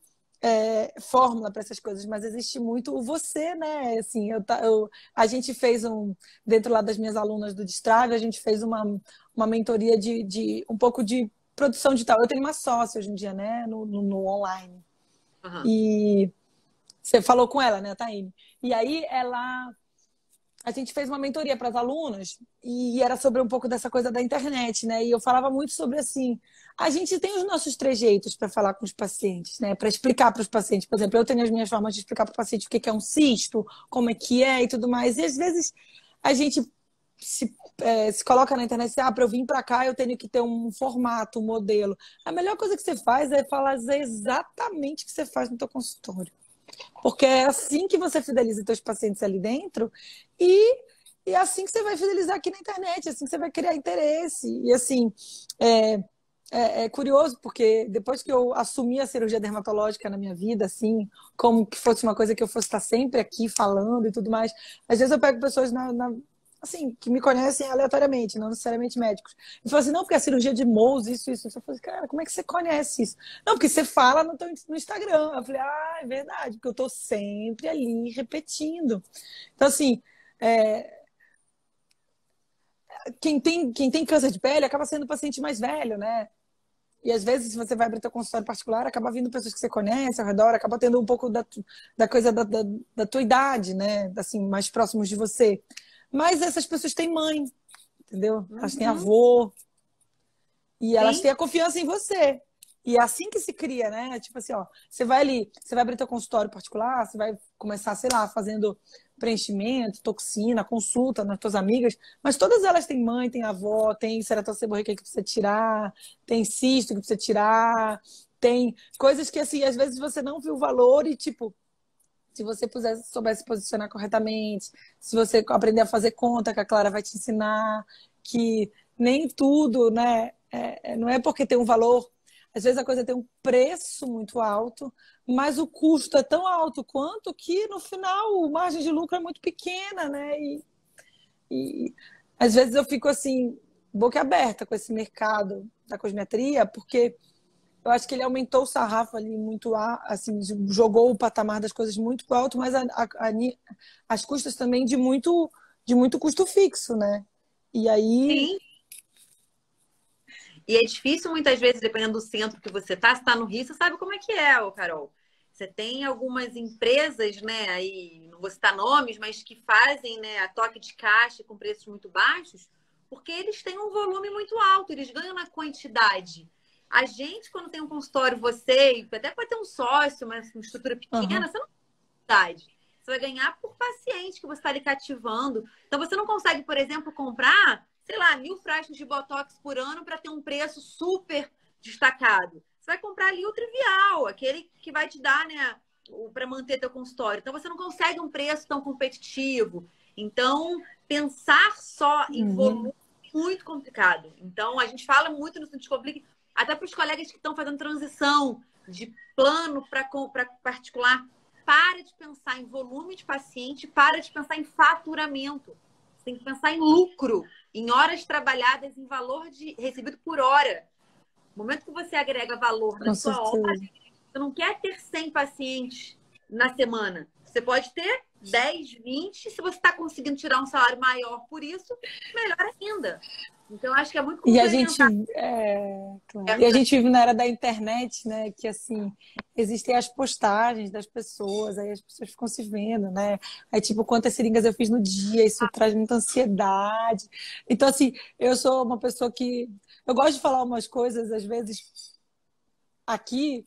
fórmula para essas coisas, mas existe muito o você, né? Assim, a gente fez dentro lá das minhas alunas do Destrave, a gente fez uma mentoria de um pouco de produção digital. Eu tenho uma sócia hoje em dia, né? No online. E você falou com ela, né, Taine? E aí a gente fez uma mentoria para as alunas e era sobre um pouco dessa coisa da internet, né? E eu falava muito sobre assim, a gente tem os nossos trejeitos para falar com os pacientes, né? Para explicar para os pacientes. Por exemplo, eu tenho as minhas formas de explicar para o paciente o que é um cisto, como é que é e tudo mais. E às vezes a gente se coloca na internet e para eu vir para cá eu tenho que ter um formato, um modelo. A melhor coisa que você faz é falar exatamente o que você faz no teu consultório. Porque é assim que você fideliza seus pacientes ali dentro e é assim que você vai fidelizar aqui na internet, é assim que você vai criar interesse. E assim, é curioso, porque depois que eu assumi a cirurgia dermatológica na minha vida, assim, como que fosse uma coisa que eu fosse estar sempre aqui falando e tudo mais, às vezes eu pego pessoas assim, que me conhecem aleatoriamente, não necessariamente médicos, e falam assim, não, porque a cirurgia de Mohs, isso. Eu falei, cara, como é que você conhece isso? Não, porque você fala no Instagram. Eu falei, é verdade, porque eu tô sempre ali repetindo. Então, assim, é, quem tem câncer de pele acaba sendo paciente mais velho, né? E às vezes, se você vai para o teu consultório particular, acaba vindo pessoas que você conhece ao redor, acaba tendo um pouco da coisa da tua idade, né? Assim, mais próximos de você. Mas essas pessoas têm mãe, entendeu? Elas têm Uhum. avô, e elas Sim. têm a confiança em você. E é assim que se cria, né? Tipo assim, ó, você vai ali, você vai abrir teu consultório particular, você vai começar, sei lá, fazendo preenchimento, toxina, consulta nas tuas amigas, mas todas elas têm mãe, têm avó, tem ceratose que precisa tirar, tem cisto que precisa tirar, tem coisas que, assim, às vezes você não viu o valor e, tipo, se você soubesse posicionar corretamente, se você aprender a fazer conta, que a Clara vai te ensinar, que nem tudo, né? Não é porque tem um valor, às vezes a coisa tem um preço muito alto, mas o custo é tão alto quanto que no final a margem de lucro é muito pequena, né? E às vezes eu fico assim, boca aberta com esse mercado da cosmetria, porque eu acho que ele aumentou o sarrafo ali muito, assim, jogou o patamar das coisas muito alto, mas as custas também de muito custo fixo, né? E aí, Sim. E é difícil muitas vezes, dependendo do centro que você tá, se tá no Rio, você sabe como é que é, ô Carol. Você tem algumas empresas, né, aí, não vou citar nomes, mas que fazem, né, a toque de caixa com preços muito baixos, porque eles têm um volume muito alto, eles ganham na quantidade. A gente, quando tem um consultório, você, até pode ter um sócio, mas uma estrutura aham, pequena, você não tem quantidade. Você vai ganhar por paciente que você está ali cativando. Então, você não consegue, por exemplo, comprar, sei lá, 1.000 frascos de Botox por ano para ter um preço super destacado. Você vai comprar ali o trivial, aquele que vai te dar, né, para manter teu consultório. Então, você não consegue um preço tão competitivo. Então, pensar só em uhum, volume é muito complicado. Então, a gente fala muito no Descomplique, até para os colegas que estão fazendo transição de plano para particular. Para de pensar em volume de paciente, para de pensar em faturamento. Você tem que pensar em lucro, em horas trabalhadas, em valor recebido por hora. No momento que você agrega valor na com sua hora, certeza. você não quer ter 100 pacientes na semana. Você pode ter 10, 20. Se você está conseguindo tirar um salário maior por isso, melhor ainda. Então, acho que é muito E a gente, complementar claro. E a essa. gente vive na era da internet, né? Que assim, existem as postagens das pessoas, aí as pessoas ficam se vendo, né? Aí, tipo, quantas seringas eu fiz no dia, isso traz muita ansiedade. Então, assim, eu sou uma pessoa que. Eu gosto de falar umas coisas, às vezes, aqui,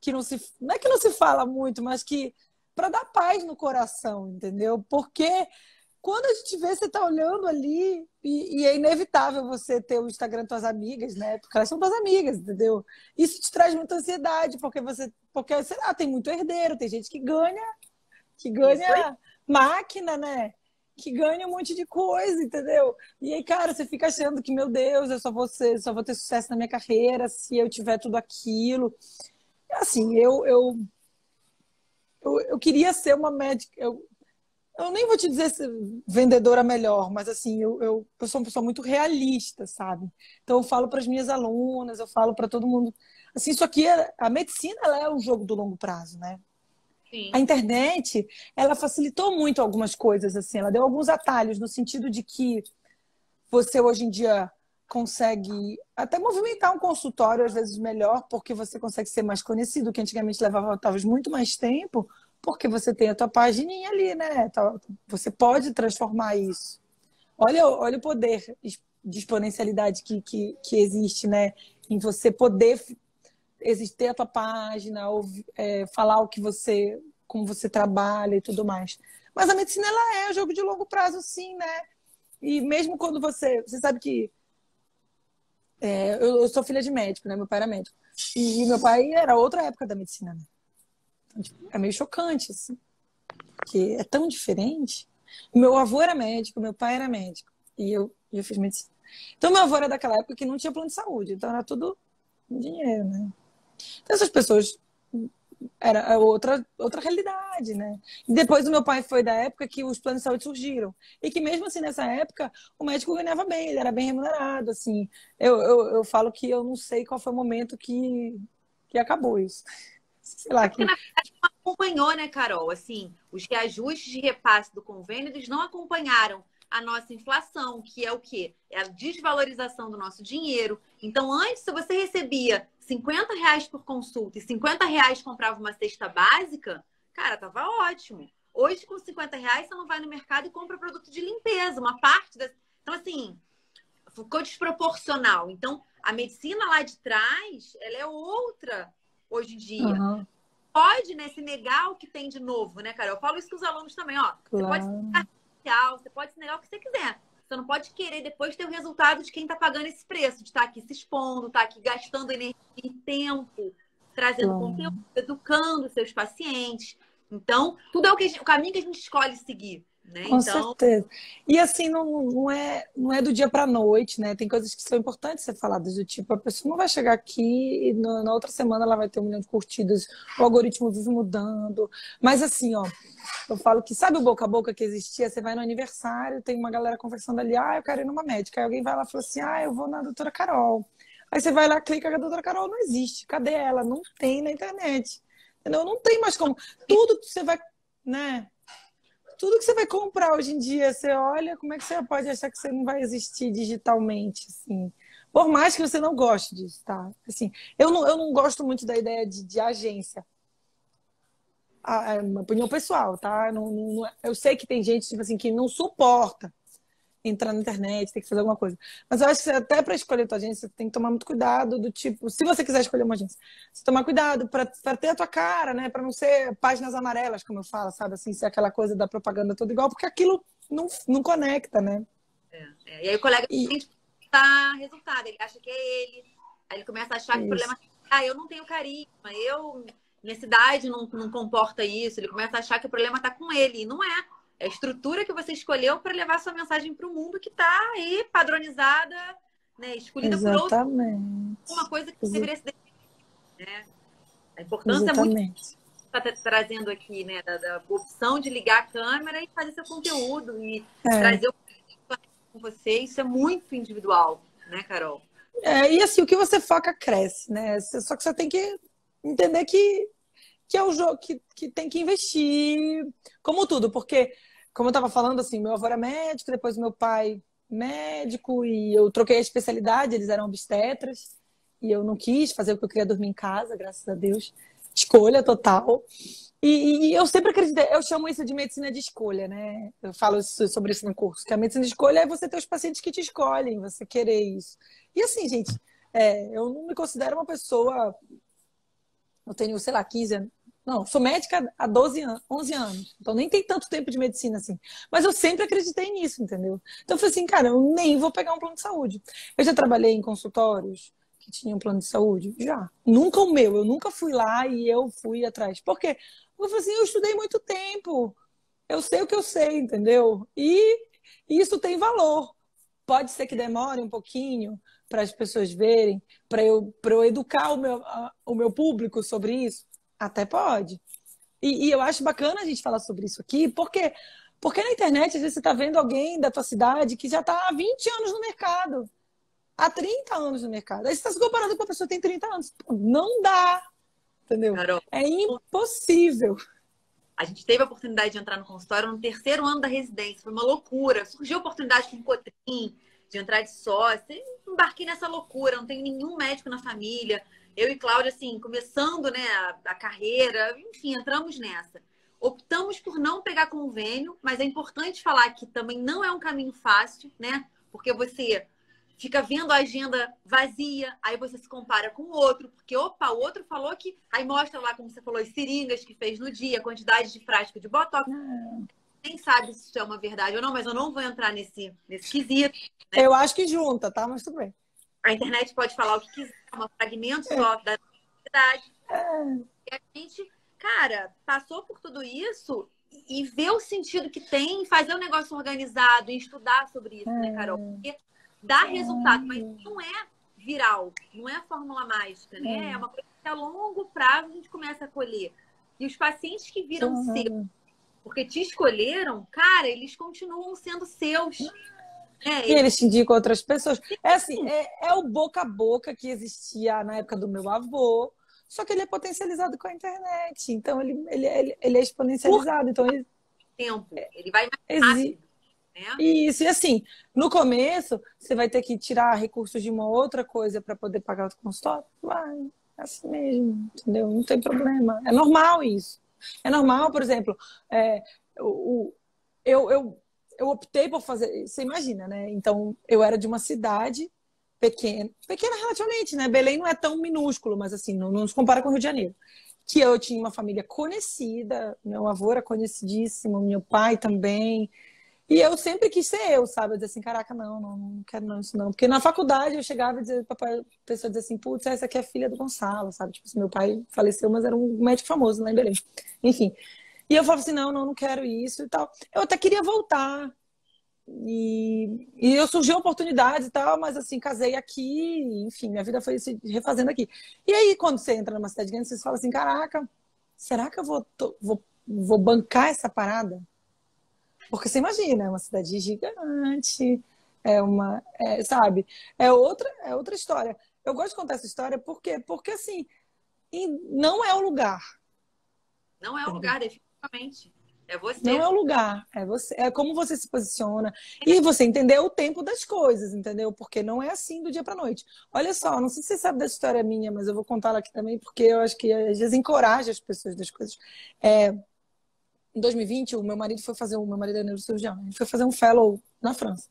que não se. Não é que não se fala muito, mas que. Para dar paz no coração, entendeu? Porque quando a gente vê, você tá olhando ali e é inevitável você ter o Instagram das tuas amigas, né? Porque elas são tuas amigas, entendeu? Isso te traz muita ansiedade, porque sei lá, tem muito herdeiro, tem gente que Isso aí. ganha máquina, né? Que ganha um monte de coisa, entendeu? E aí, cara, você fica achando que, meu Deus, só vou ter sucesso na minha carreira se eu tiver tudo aquilo. Assim, eu queria ser uma médica. Eu nem vou te dizer se vendedora melhor, mas assim, eu sou uma pessoa muito realista, sabe? Então eu falo para as minhas alunas, eu falo para todo mundo. Assim, isso aqui, a medicina, ela é um jogo do longo prazo, né? A Sim. internet, ela facilitou muito algumas coisas, assim, ela deu alguns atalhos no sentido de que você hoje em dia consegue até movimentar um consultório às vezes melhor, porque você consegue ser mais conhecido, que antigamente levava talvez muito mais tempo, porque você tem a tua pagininha ali, né? Você pode transformar isso. Olha o poder de exponencialidade que existe, né? Em você poder existir a tua página, ou falar como você trabalha e tudo mais. Mas a medicina, ela é um jogo de longo prazo, sim, né? E mesmo quando você sabe que eu sou filha de médico, né? Meu pai era médico. E meu pai era outra época da medicina, né? Então, tipo, é meio chocante, assim, porque é tão diferente. Meu avô era médico, meu pai era médico. E eu fiz medicina. Então, meu avô era daquela época que não tinha plano de saúde. Então, era tudo. dinheiro, né? Então, essas pessoas era outra realidade, né? E depois o meu pai foi da época que os planos de saúde surgiram. E que mesmo assim, nessa época, o médico ganhava bem, ele era bem remunerado, assim. Eu falo que eu não sei qual foi o momento que acabou isso. Sei lá, Porque, na verdade, não acompanhou, né, Carol? Assim, os reajustes de repasse do convênio, eles não acompanharam a nossa inflação, que é o quê? É a desvalorização do nosso dinheiro. Então, antes, se você recebia R$ 50 por consulta e R$ 50 comprava uma cesta básica, cara, tava ótimo. Hoje, com R$ 50, você não vai no mercado e compra produto de limpeza, uma parte das... Então, assim, ficou desproporcional. Então, a medicina lá de trás, ela é outra hoje em dia. uhum, Pode, né, se negar o que tem de novo, né, Carol? Eu falo isso com os alunos também, ó. Você pode se claro, negar social, você pode se negar o que você quiser. Você não pode querer depois ter o resultado de quem tá pagando esse preço, de estar aqui se expondo, estar aqui gastando energia e tempo, trazendo claro. conteúdo, educando seus pacientes. Então, tudo é o caminho que a gente escolhe seguir, né? Com Então, certeza. E assim, não é do dia para a noite, né? Tem coisas que são importantes ser faladas, do tipo, a pessoa não vai chegar aqui e na outra semana ela vai ter 1 milhão de curtidas, o algoritmo vive mudando. Mas assim, ó, eu falo que sabe o boca a boca que existia? Você vai no aniversário, tem uma galera conversando ali, eu quero ir numa médica. Aí alguém vai lá e fala assim, eu vou na doutora Carol. Aí você vai lá, clica, a doutora Carol não existe. Cadê ela? Não tem na internet. Entendeu? Não tem mais como. Tudo que você vai, né? Tudo que você vai comprar hoje em dia, você olha, como é que você pode achar que você não vai existir digitalmente, assim? Por mais que você não goste disso, tá? Assim, eu não gosto muito da ideia de agência. É uma opinião pessoal, tá? Eu sei que tem gente, tipo assim, que não suporta entrar na internet, tem que fazer alguma coisa. Mas eu acho que até para escolher a tua agência, você tem que tomar muito cuidado do tipo, se você quiser escolher uma agência, você tomar cuidado para ter a tua cara, né? Para não ser páginas amarelas, como eu falo, sabe? Assim, ser aquela coisa da propaganda toda igual, porque aquilo não conecta, né? E aí o colega E tem que dar resultado, ele acha que é ele. Aí ele começa a achar que o isso, problema eu não tenho carisma, minha cidade não comporta isso. Ele começa a achar que o problema está com ele. E não é. É a estrutura que você escolheu para levar sua mensagem para o mundo que está aí padronizada, né, escolhida por outra, uma exatamente. coisa que deveria ser, né? A importância é muito Exatamente. está trazendo aqui, né, da opção de ligar a câmera e fazer seu conteúdo e É. trazer o com você. Isso é muito individual, né, Carol? E assim, o que você foca cresce, né? Só que você tem que entender que é o jogo que tem que investir, como tudo, porque, como eu estava falando, assim, meu avô era médico, depois meu pai médico, e eu troquei a especialidade, eles eram obstetras, e eu não quis fazer o que eu queria dormir em casa, graças a Deus, escolha total. E eu sempre acreditei, eu chamo isso de medicina de escolha, né? Eu falo sobre isso no curso, que a medicina de escolha é você ter os pacientes que te escolhem, você querer isso. E assim, gente, eu não me considero uma pessoa. Eu tenho, sei lá, 15 anos. Não, sou médica há 12 anos, 11 anos. Então nem tem tanto tempo de medicina assim. Mas eu sempre acreditei nisso, entendeu? Então eu falei assim, cara, eu nem vou pegar um plano de saúde. Eu já trabalhei em consultórios que tinham plano de saúde? Já. Nunca o meu. Eu nunca fui lá e eu fui atrás. Por quê? Eu falei assim, eu estudei muito tempo. Eu sei o que eu sei, entendeu? E isso tem valor. Pode ser que demore um pouquinho para as pessoas verem, para eu educar o meu público sobre isso. Até pode. E eu acho bacana a gente falar sobre isso aqui, porque na internet, às vezes, você está vendo alguém da tua cidade que já está há 20 anos no mercado, há 30 anos no mercado. Aí você está se comparando com a pessoa que tem 30 anos. Pô, não dá, entendeu? Carol, É impossível. a gente teve a oportunidade de entrar no consultório no terceiro ano da residência. Foi uma loucura. Surgiu a oportunidade com o Cotrim de entrar de sócio. Embarquei nessa loucura. Não tenho nenhum médico na família. Eu e Cláudia, assim, começando, né, a carreira. Enfim, entramos nessa. Optamos por não pegar convênio, mas é importante falar que também não é um caminho fácil, né? Porque você fica vendo a agenda vazia, aí você se compara com o outro, porque, opa, o outro falou que... Aí mostra lá, como você falou, as seringas que fez no dia, a quantidade de frasco de botox. Nem sabe se isso é uma verdade ou não, mas eu não vou entrar nesse quesito. Né? Eu acho que junta, tá? Mas tudo bem. A internet pode falar o que quiser, é um fragmento só da verdade. E a gente, cara, passou por tudo isso e vê o sentido que tem em fazer um negócio organizado, em estudar sobre isso, né, Carol? Porque dá resultado, mas não é viral, não é a fórmula mágica, né? É uma coisa que a longo prazo a gente começa a colher. E os pacientes que viram seus, porque te escolheram, cara, eles continuam sendo seus. E eles te indicam outras pessoas. É assim, é o boca a boca que existia na época do meu avô, só que ele é potencializado com a internet. Então, ele é exponencializado. Então, ele vai mais rápido. Né? Isso, e assim, no começo, você vai ter que tirar recursos de uma outra coisa para poder pagar o consultório? Vai, é assim mesmo, entendeu? Não tem problema. É normal isso. É normal, por exemplo, eu optei por fazer. Você imagina, né? Então, eu era de uma cidade pequena relativamente, né? Belém não é tão minúsculo, mas assim, não se compara com o Rio de Janeiro. Que eu tinha uma família conhecida, meu avô era conhecidíssimo, meu pai também. E eu sempre quis ser eu, sabe? Eu dizia assim, caraca, não quero não, isso não. Porque na faculdade eu chegava e dizia, papai, a pessoa dizia assim, putz, essa aqui é filha do Gonçalo, sabe? Tipo assim, meu pai faleceu, mas era um médico famoso lá em Belém. Enfim. E eu falava assim, não quero isso e tal. Eu até queria voltar. E eu surgiu oportunidades e tal, mas assim, casei aqui, enfim, minha vida foi se refazendo aqui. E aí, quando você entra numa cidade grande, você fala assim, caraca, será que eu vou bancar essa parada? Porque você imagina, é uma cidade gigante, sabe? É outra história. Eu gosto de contar essa história porque assim, não é o lugar. Não é o lugar, definitivamente. É você. Não é o lugar, é você, é como você se posiciona e você entender o tempo das coisas, entendeu? Porque não é assim do dia para noite. Olha só, não sei se você sabe dessa história minha, mas eu vou contar ela aqui também porque eu acho que às vezes encoraja as pessoas das coisas. Em 2020, o meu marido é neurocirurgião, ele foi fazer um fellow na França.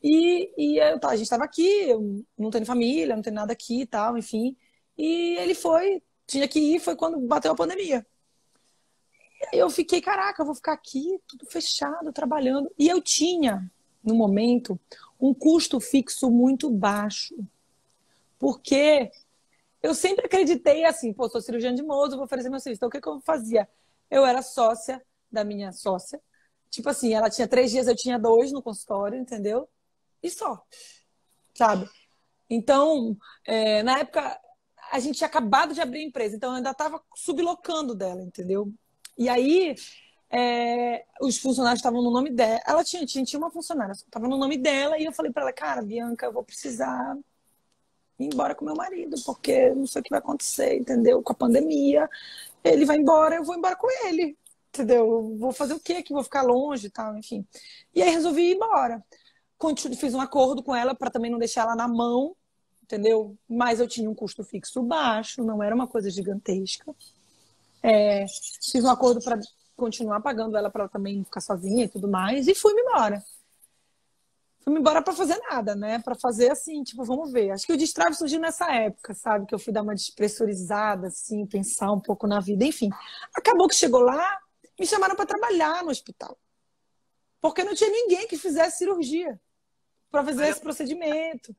A gente estava aqui, eu não tenho família, não tenho nada aqui e tal, enfim. E ele tinha que ir, foi quando bateu a pandemia. E eu fiquei, caraca, eu vou ficar aqui, tudo fechado, trabalhando. E eu tinha, no momento, um custo fixo muito baixo. Porque eu sempre acreditei assim, pô, sou cirurgiã de Mohs, vou oferecer meu serviço. Então, o que eu fazia? Eu era sócia da minha sócia. Tipo assim, ela tinha 3 dias, eu tinha 2 no consultório, entendeu? E só, sabe? Então, na época, a gente tinha acabado de abrir a empresa, então eu ainda estava sublocando dela, entendeu? E aí, os funcionários estavam no nome dela. Ela tinha uma funcionária, estava no nome dela, e eu falei para ela, cara, Bianca, eu vou precisar ir embora com meu marido, porque não sei o que vai acontecer, entendeu? Com a pandemia, ele vai embora, eu vou embora com ele, entendeu? Eu vou fazer o quê? Que vou ficar longe e tal, enfim. E aí resolvi ir embora. Fiz um acordo com ela para também não deixar ela na mão, entendeu? Mas eu tinha um custo fixo baixo, não era uma coisa gigantesca. Fiz um acordo para continuar pagando ela para ela também não ficar sozinha e tudo mais, e fui-me embora. Fui-me embora para fazer nada, né? Para fazer assim, tipo, vamos ver. Acho que o destrave surgiu nessa época, sabe? Que eu fui dar uma despressurizada, assim, pensar um pouco na vida. Enfim, acabou que chegou lá, me chamaram para trabalhar no hospital. Porque não tinha ninguém que fizesse cirurgia para fazer esse procedimento.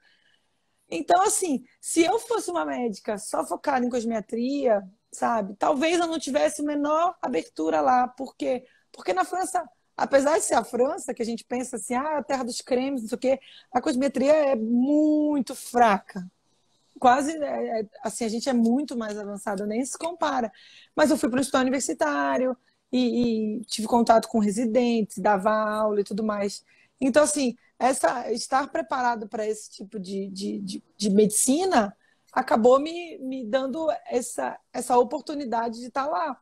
Então, assim, se eu fosse uma médica só focada em cosmetria, sabe? Talvez eu não tivesse menor abertura lá. Por quê? Porque na França, apesar de ser a França, que a gente pensa assim, a terra dos cremes, não sei o quê, a cosmetria é muito fraca. Quase, assim, a gente é muito mais avançado, nem se compara. Mas eu fui para o instituto universitário e tive contato com residentes, dava aula e tudo mais. Então, assim, estar preparado para esse tipo de medicina acabou me dando essa oportunidade de estar lá.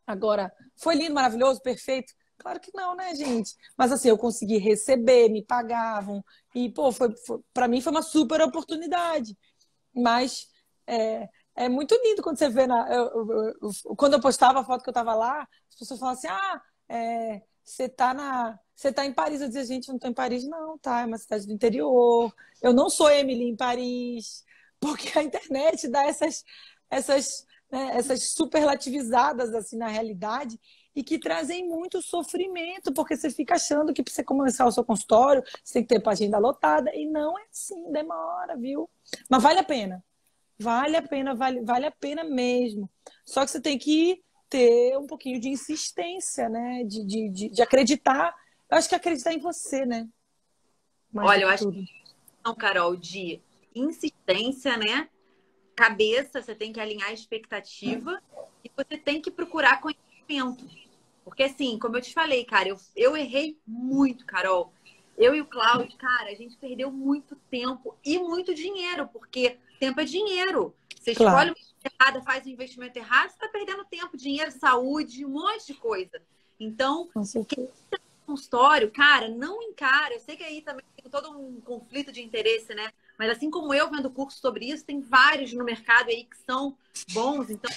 Agora, foi lindo, maravilhoso, perfeito? Claro que não, né, gente? Mas assim, eu consegui receber, me pagavam, e, pô, para mim foi uma super oportunidade. Mas é muito lindo quando você vê quando eu postava a foto que eu estava lá, as pessoas falam assim, você tá em Paris. Eu dizia, gente, eu não tô em Paris, não, tá? É uma cidade do interior. Eu não sou Emily em Paris, porque a internet dá essas superlativizadas assim na realidade e que trazem muito sofrimento, porque você fica achando que para você começar o seu consultório, você tem que ter agenda lotada, e não é assim, demora, viu? Mas vale a pena. Vale a pena, vale a pena mesmo. Só que você tem que ter um pouquinho de insistência, né? De acreditar. Eu acho que acreditar em você, né? Olha, eu acho que não, Carol, de insistência, né? Cabeça, você tem que alinhar a expectativa e você tem que procurar conhecimento. Porque, assim, como eu te falei, cara, eu errei muito, Carol. Eu e o Cláudio, cara, a gente perdeu muito tempo e muito dinheiro, porque tempo é dinheiro. Você escolhe uma coisa errada, faz um investimento errado, você está perdendo tempo, dinheiro, saúde, um monte de coisa. Então, quem tem consultório, cara, não encara. Eu sei que aí também tem todo um conflito de interesse, né? Mas assim como eu vendo curso sobre isso, tem vários no mercado aí que são bons. Então,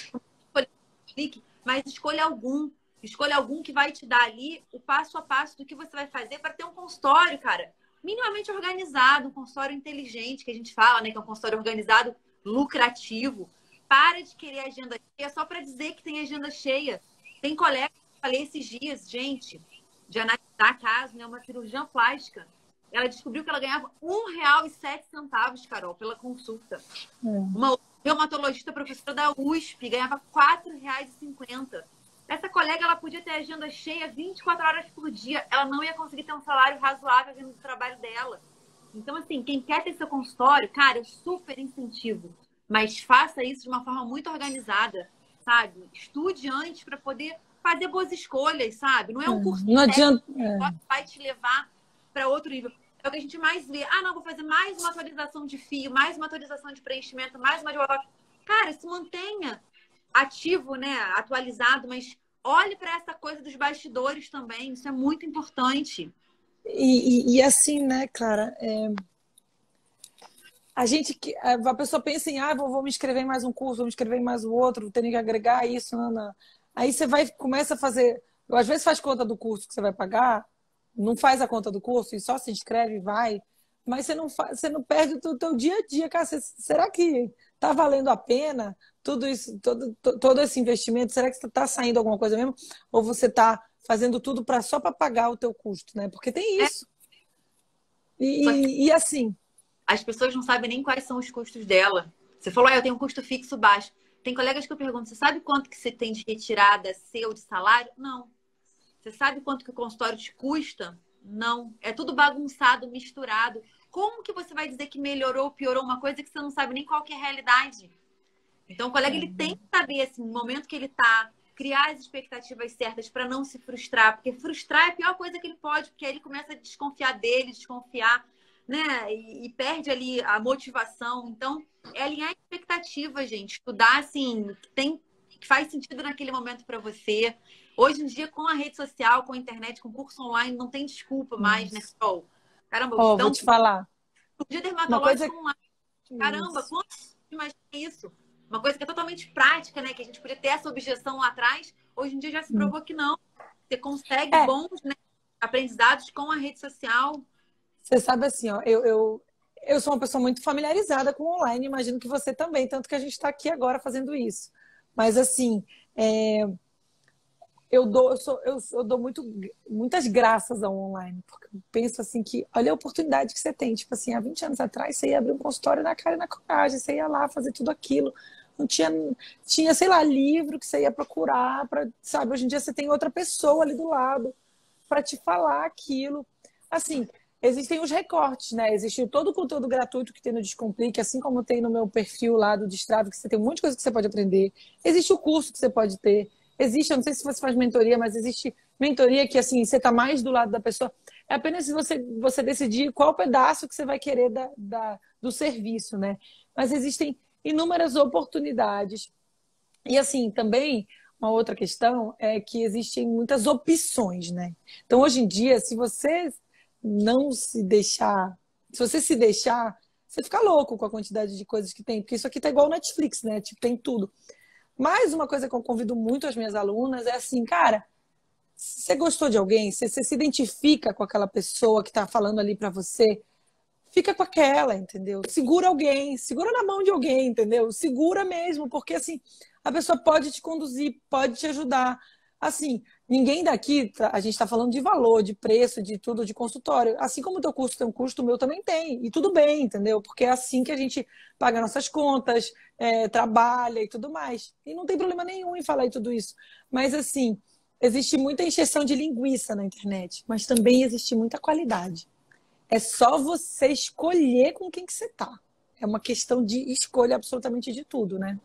mas escolha algum. Escolha algum que vai te dar ali o passo a passo do que você vai fazer para ter um consultório, cara, minimamente organizado, um consultório inteligente, que a gente fala, né? Que é um consultório organizado, lucrativo. Para de querer agenda cheia só para dizer que tem agenda cheia. Tem colega que eu falei esses dias, gente, de analisar caso, né? Uma cirurgiã plástica. Ela descobriu que ela ganhava R$ 1,07, Carol, pela consulta. Uma reumatologista professora da USP ganhava R$ 4,50. Essa colega, ela podia ter agenda cheia 24 horas por dia. Ela não ia conseguir ter um salário razoável vindo do trabalho dela. Então, assim, quem quer ter seu consultório, cara, eu super incentivo. Mas faça isso de uma forma muito organizada, sabe? Estude antes para poder fazer boas escolhas, sabe? Não é um curso não adianta, que vai te levar para outro nível. É o que a gente mais vê. Ah, não, vou fazer mais uma atualização de fio, mais uma atualização de preenchimento, mais uma de... Cara, se mantenha ativo, né? Atualizado, mas olhe para essa coisa dos bastidores também. Isso é muito importante. E assim, né, Clara? A pessoa pensa em, vou me inscrever em mais um curso, vou me inscrever em mais o outro, tenho que agregar isso, não. Aí você começa a fazer, às vezes faz conta do curso que você vai pagar, não faz a conta do curso e só se inscreve e vai, mas você não perde o teu dia a dia, cara. Será que tá valendo a pena tudo isso, todo esse investimento? Será que está saindo alguma coisa mesmo? Ou você está fazendo tudo só para pagar o teu custo, né? Porque tem isso. E assim... As pessoas não sabem nem quais são os custos dela. Você falou, eu tenho um custo fixo baixo. Tem colegas que eu pergunto, você sabe quanto que você tem de retirada seu de salário? Não. Você sabe quanto que o consultório te custa? Não. É tudo bagunçado, misturado. Como que você vai dizer que melhorou ou piorou uma coisa que você não sabe nem qual que é a realidade? Então, o colega ele tem que saber, assim, no momento que ele está, criar as expectativas certas para não se frustrar. Porque frustrar é a pior coisa que ele pode, porque aí ele começa a desconfiar dele, desconfiar, né? E perde ali a motivação. Então, é alinhar a expectativa, gente. Estudar, assim, que faz sentido naquele momento para você. Hoje em dia, com a rede social, com a internet, com curso online, não tem desculpa mais, né, Carol? Caramba, então, vou te falar. O dia dermatológico online. Caramba, quantos imagina isso? Uma coisa que é totalmente prática, né? Que a gente podia ter essa objeção lá atrás. Hoje em dia já se provou que não. Você consegue bons, né, aprendizados com a rede social. Você sabe assim, ó, eu sou uma pessoa muito familiarizada com o online, imagino que você também, tanto que a gente está aqui agora fazendo isso. Mas assim, eu dou muitas graças ao online, porque eu penso assim que, olha a oportunidade que você tem. Tipo assim, há 20 anos atrás, você ia abrir um consultório na cara e na coragem, você ia lá fazer tudo aquilo. Não tinha, sei lá, livro que você ia procurar, sabe? Hoje em dia você tem outra pessoa ali do lado para te falar aquilo. Assim, existem os recortes, né? Existe todo o conteúdo gratuito que tem no Descomplique, assim como tem no meu perfil lá do Destrave, que você tem um monte de coisa que você pode aprender. Existe o curso que você pode ter. Existe, eu não sei se você faz mentoria, mas existe mentoria que, assim, você está mais do lado da pessoa. É apenas se você decidir qual pedaço que você vai querer do serviço, né? Mas existem inúmeras oportunidades. E, assim, também, uma outra questão é que existem muitas opções, né? Então, hoje em dia, se você se deixar, você fica louco com a quantidade de coisas que tem, porque isso aqui tá igual o Netflix, né? Tipo, tem tudo. Mas uma coisa que eu convido muito as minhas alunas é assim, cara, se você gostou de alguém, se você se identifica com aquela pessoa que está falando ali para você, fica com aquela, entendeu? Segura alguém, segura na mão de alguém, entendeu? Segura mesmo, porque assim, a pessoa pode te conduzir, pode te ajudar. Assim, ninguém daqui, a gente está falando de valor, de preço, de tudo, de consultório. Assim como o teu curso tem um custo, o meu também tem. E tudo bem, entendeu? Porque é assim que a gente paga nossas contas, trabalha e tudo mais. E não tem problema nenhum em falar em tudo isso. Mas, assim, existe muita encheção de linguiça na internet, mas também existe muita qualidade. É só você escolher com quem que você tá. É uma questão de escolha absolutamente de tudo, né?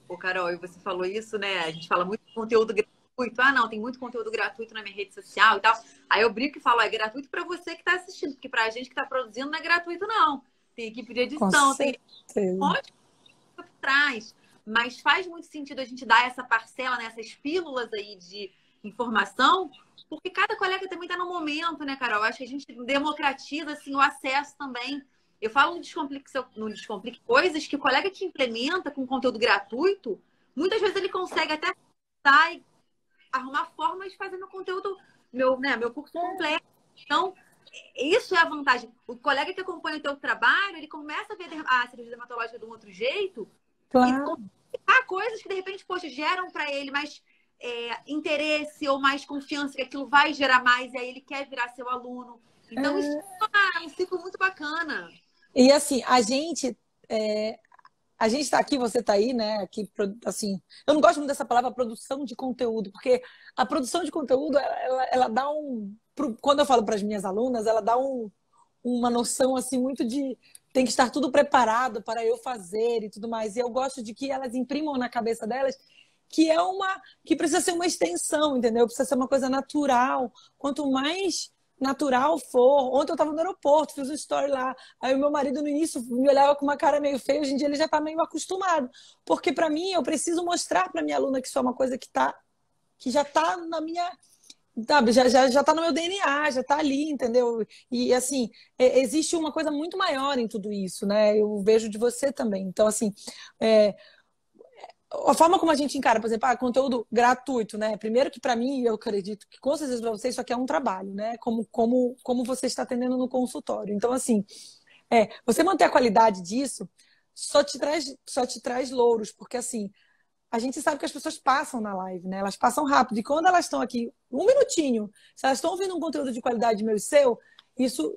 Ô, Carol, e você falou isso, né? A gente fala muito de conteúdo gratuito. Ah, não, tem muito conteúdo gratuito na minha rede social e tal. Aí eu brinco e falo, é gratuito para você que está assistindo, porque para a gente que está produzindo não é gratuito, não. Tem equipe de edição, tem um monte de coisa por trás. Mas faz muito sentido a gente dar essa parcela, né, essas pílulas aí de informação, porque cada colega também está no momento, né, Carol? Acho que a gente democratiza assim, o acesso também. Eu falo no Descomplique coisas que o colega que implementa com conteúdo gratuito, muitas vezes ele consegue até arrumar formas de fazer meu conteúdo, meu curso completo. Então, isso é a vantagem. O colega que acompanha o teu trabalho, ele começa a ver a cirurgia dermatológica de um outro jeito, claro. E há coisas que, de repente, poxa, geram para ele mais interesse ou mais confiança, que aquilo vai gerar mais, e aí ele quer virar seu aluno. Então, isso é um ciclo muito bacana. E assim, a gente está aqui, você está aí, né? Aqui, assim, eu não gosto muito dessa palavra produção de conteúdo, porque a produção de conteúdo, ela dá quando eu falo para as minhas alunas, ela dá uma noção assim muito de tem que estar tudo preparado para eu fazer e tudo mais. E eu gosto de que elas imprimam na cabeça delas que precisa ser uma extensão, entendeu? Precisa ser uma coisa natural. Quanto mais natural for. Ontem eu estava no aeroporto, fiz um story lá. Aí o meu marido no início me olhava com uma cara meio feia, hoje em dia ele já está meio acostumado. Porque para mim, eu preciso mostrar para minha aluna que isso é uma coisa que já está na minha... Sabe, já tá no meu DNA, já tá ali, entendeu? E assim, existe uma coisa muito maior em tudo isso, né? Eu vejo de você também. Então, assim, a forma como a gente encara, por exemplo, conteúdo gratuito, né? Primeiro que para mim, eu acredito que com certeza para você isso aqui é um trabalho, né? Como você está atendendo no consultório. Então, assim, você manter a qualidade disso só te traz louros, porque assim, a gente sabe que as pessoas passam na live, né? Elas passam rápido. E quando elas estão aqui, um minutinho, se elas estão ouvindo um conteúdo de qualidade meu e seu, isso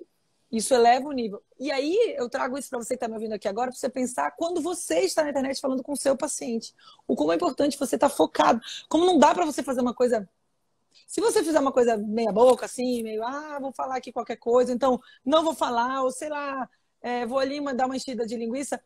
eleva o nível. E aí, eu trago isso para você que está me ouvindo aqui agora, para você pensar quando você está na internet falando com o seu paciente. O como é importante você estar focado. Como não dá para você fazer uma coisa... Se você fizer uma coisa meia boca, assim, meio, vou falar aqui qualquer coisa, então não vou falar, ou sei lá, vou ali dar uma enchida de linguiça,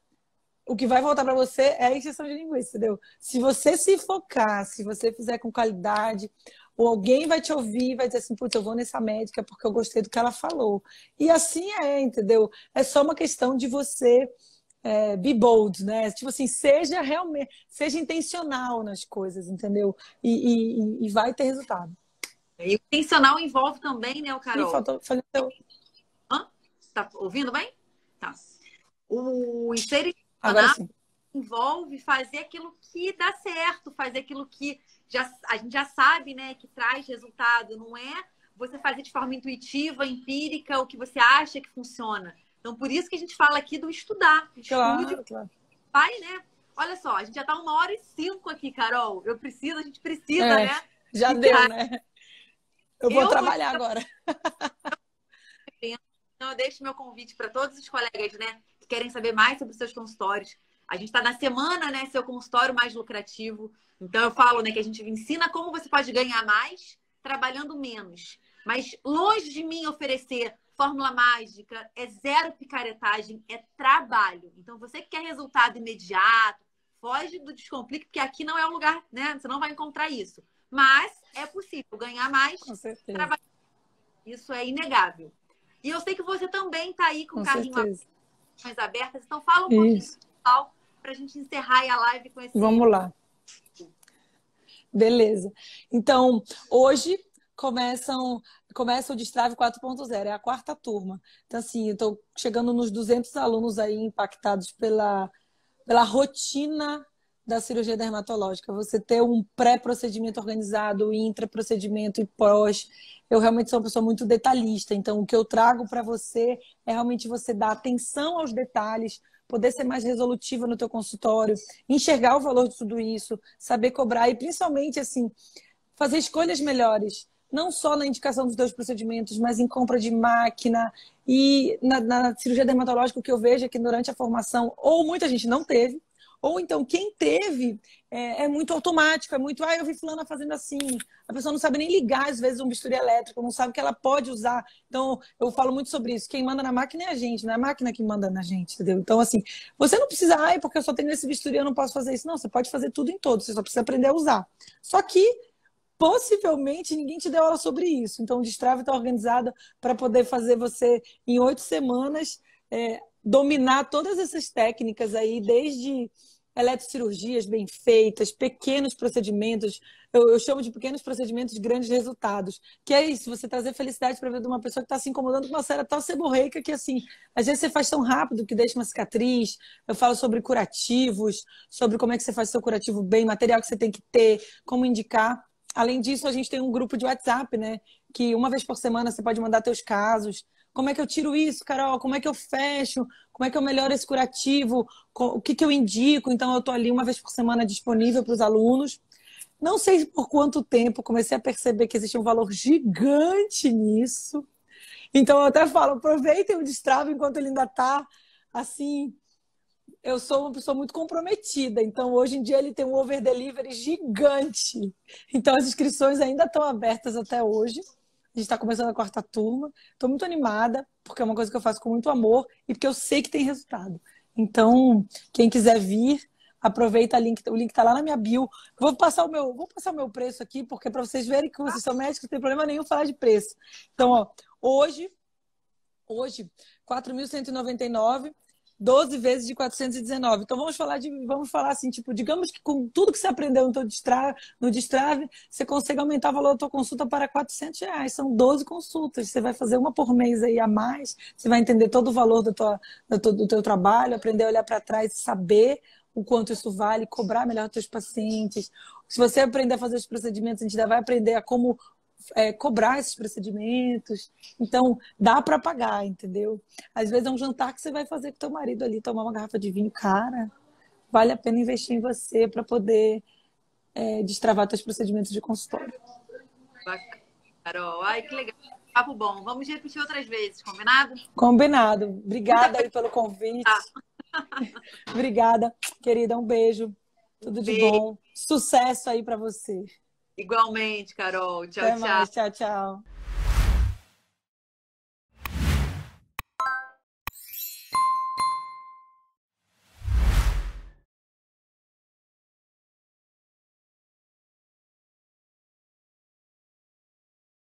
o que vai voltar para você é a encheção de linguiça, entendeu? Se você se focar, se você fizer com qualidade, ou alguém vai te ouvir e vai dizer assim, putz, eu vou nessa médica porque eu gostei do que ela falou. E assim entendeu? É só uma questão de você be bold, né? Tipo assim, seja intencional nas coisas, entendeu? E vai ter resultado. E o intencional envolve também, né, o Carol? Falei. Tá ouvindo bem? Tá. O ser agora sim. Envolve fazer aquilo que dá certo, fazer aquilo que a gente já sabe, né, que traz resultado. Não é você fazer de forma intuitiva, empírica, o que você acha que funciona. Então, por isso que a gente fala aqui do estudar. Claro. Vai, né? Olha só, a gente já tá 1h05 aqui, Carol. A gente precisa, né? Já deu, né? Eu vou trabalhar agora. Então, eu deixo meu convite para todos os colegas, né, que querem saber mais sobre os seus consultórios. A gente está na semana, né, seu consultório mais lucrativo. Então, eu falo, né, que a gente ensina como você pode ganhar mais trabalhando menos. Mas longe de mim oferecer fórmula mágica, zero picaretagem, é trabalho. Então, você que quer resultado imediato, foge do Descomplique, porque aqui não é o lugar, né? Você não vai encontrar isso. Mas é possível ganhar mais trabalhando. Isso é inegável. E eu sei que você também está aí com o carrinho abertas. Então, fala um pouquinho para a gente encerrar a live com esse... Vamos lá. Beleza. Então, hoje começa o Destrave 4.0, é a 4ª turma. Então, assim, eu estou chegando nos 200 alunos aí impactados pela rotina da cirurgia dermatológica. Você ter um pré-procedimento organizado, intra-procedimento e pós. Eu realmente sou uma pessoa muito detalhista, então o que eu trago para você é realmente você dar atenção aos detalhes, poder ser mais resolutiva no teu consultório, enxergar o valor de tudo isso, saber cobrar e principalmente assim, fazer escolhas melhores, não só na indicação dos teus procedimentos, mas em compra de máquina e na cirurgia dermatológica o que eu vejo é que durante a formação ou muita gente não teve, Ou então, quem teve é muito automático, é muito, eu vi fulana fazendo assim. A pessoa não sabe nem ligar, às vezes, um bisturi elétrico, não sabe que ela pode usar. Então, eu falo muito sobre isso. Quem manda na máquina é a gente, não é a máquina que manda na gente, entendeu? Então, assim, você não precisa, porque eu só tenho esse bisturi, eu não posso fazer isso. Não, você pode fazer tudo em todos, você só precisa aprender a usar. Só que, possivelmente, ninguém te deu aula sobre isso. Então, o Destrave está organizado para poder fazer você, em 8 semanas, dominar todas essas técnicas aí, desde eletrocirurgias bem feitas, pequenos procedimentos, eu chamo de pequenos procedimentos de grandes resultados, que é isso, você trazer felicidade para a vida de uma pessoa que está se incomodando com uma série tal seborreica que, assim, às vezes você faz tão rápido que deixa uma cicatriz. Eu falo sobre curativos, sobre como é que você faz seu curativo bem, material que você tem que ter, como indicar. Além disso, a gente tem um grupo de WhatsApp, né? Que uma vez por semana você pode mandar teus casos. Como é que eu tiro isso, Carol? Como é que eu fecho? Como é que eu melhoro esse curativo? O que eu indico? Então, eu estou ali uma vez por semana disponível para os alunos. Não sei por quanto tempo, comecei a perceber que existe um valor gigante nisso. Então, eu até falo, aproveitem o Destrave enquanto ele ainda está assim. Eu sou uma pessoa muito comprometida, então hoje em dia ele tem um over delivery gigante. Então as inscrições ainda estão abertas até hoje. A gente está começando a 4ª turma. Estou muito animada, porque é uma coisa que eu faço com muito amor e porque eu sei que tem resultado. Então, quem quiser vir, aproveita o link está lá na minha bio. Vou passar o meu preço aqui, porque para vocês verem que vocês são médicos, não tem problema nenhum falar de preço. Então, hoje, 4.199. 12 vezes de 419. Então, vamos falar assim, tipo, digamos que com tudo que você aprendeu no Destrave, você consegue aumentar o valor da tua consulta para R$ 400. São 12 consultas. Você vai fazer uma por mês aí a mais. Você vai entender todo o valor do teu trabalho, aprender a olhar para trás e saber o quanto isso vale, cobrar melhor dos teus pacientes. Se você aprender a fazer os procedimentos, a gente já vai aprender a como cobrar esses procedimentos. Então, dá para pagar, entendeu? Às vezes é um jantar que você vai fazer com teu marido ali, tomar uma garrafa de vinho. Cara, vale a pena investir em você para poder destravar teus procedimentos de consultório. Bacana, Carol. Ai, que legal. Papo bom. Vamos repetir outras vezes, combinado? Combinado. Obrigada aí pelo convite. Obrigada, querida. Um beijo. Tudo de bom. Sucesso aí para você. Igualmente, Carol. Tchau, Até tchau. mais. Tchau, tchau.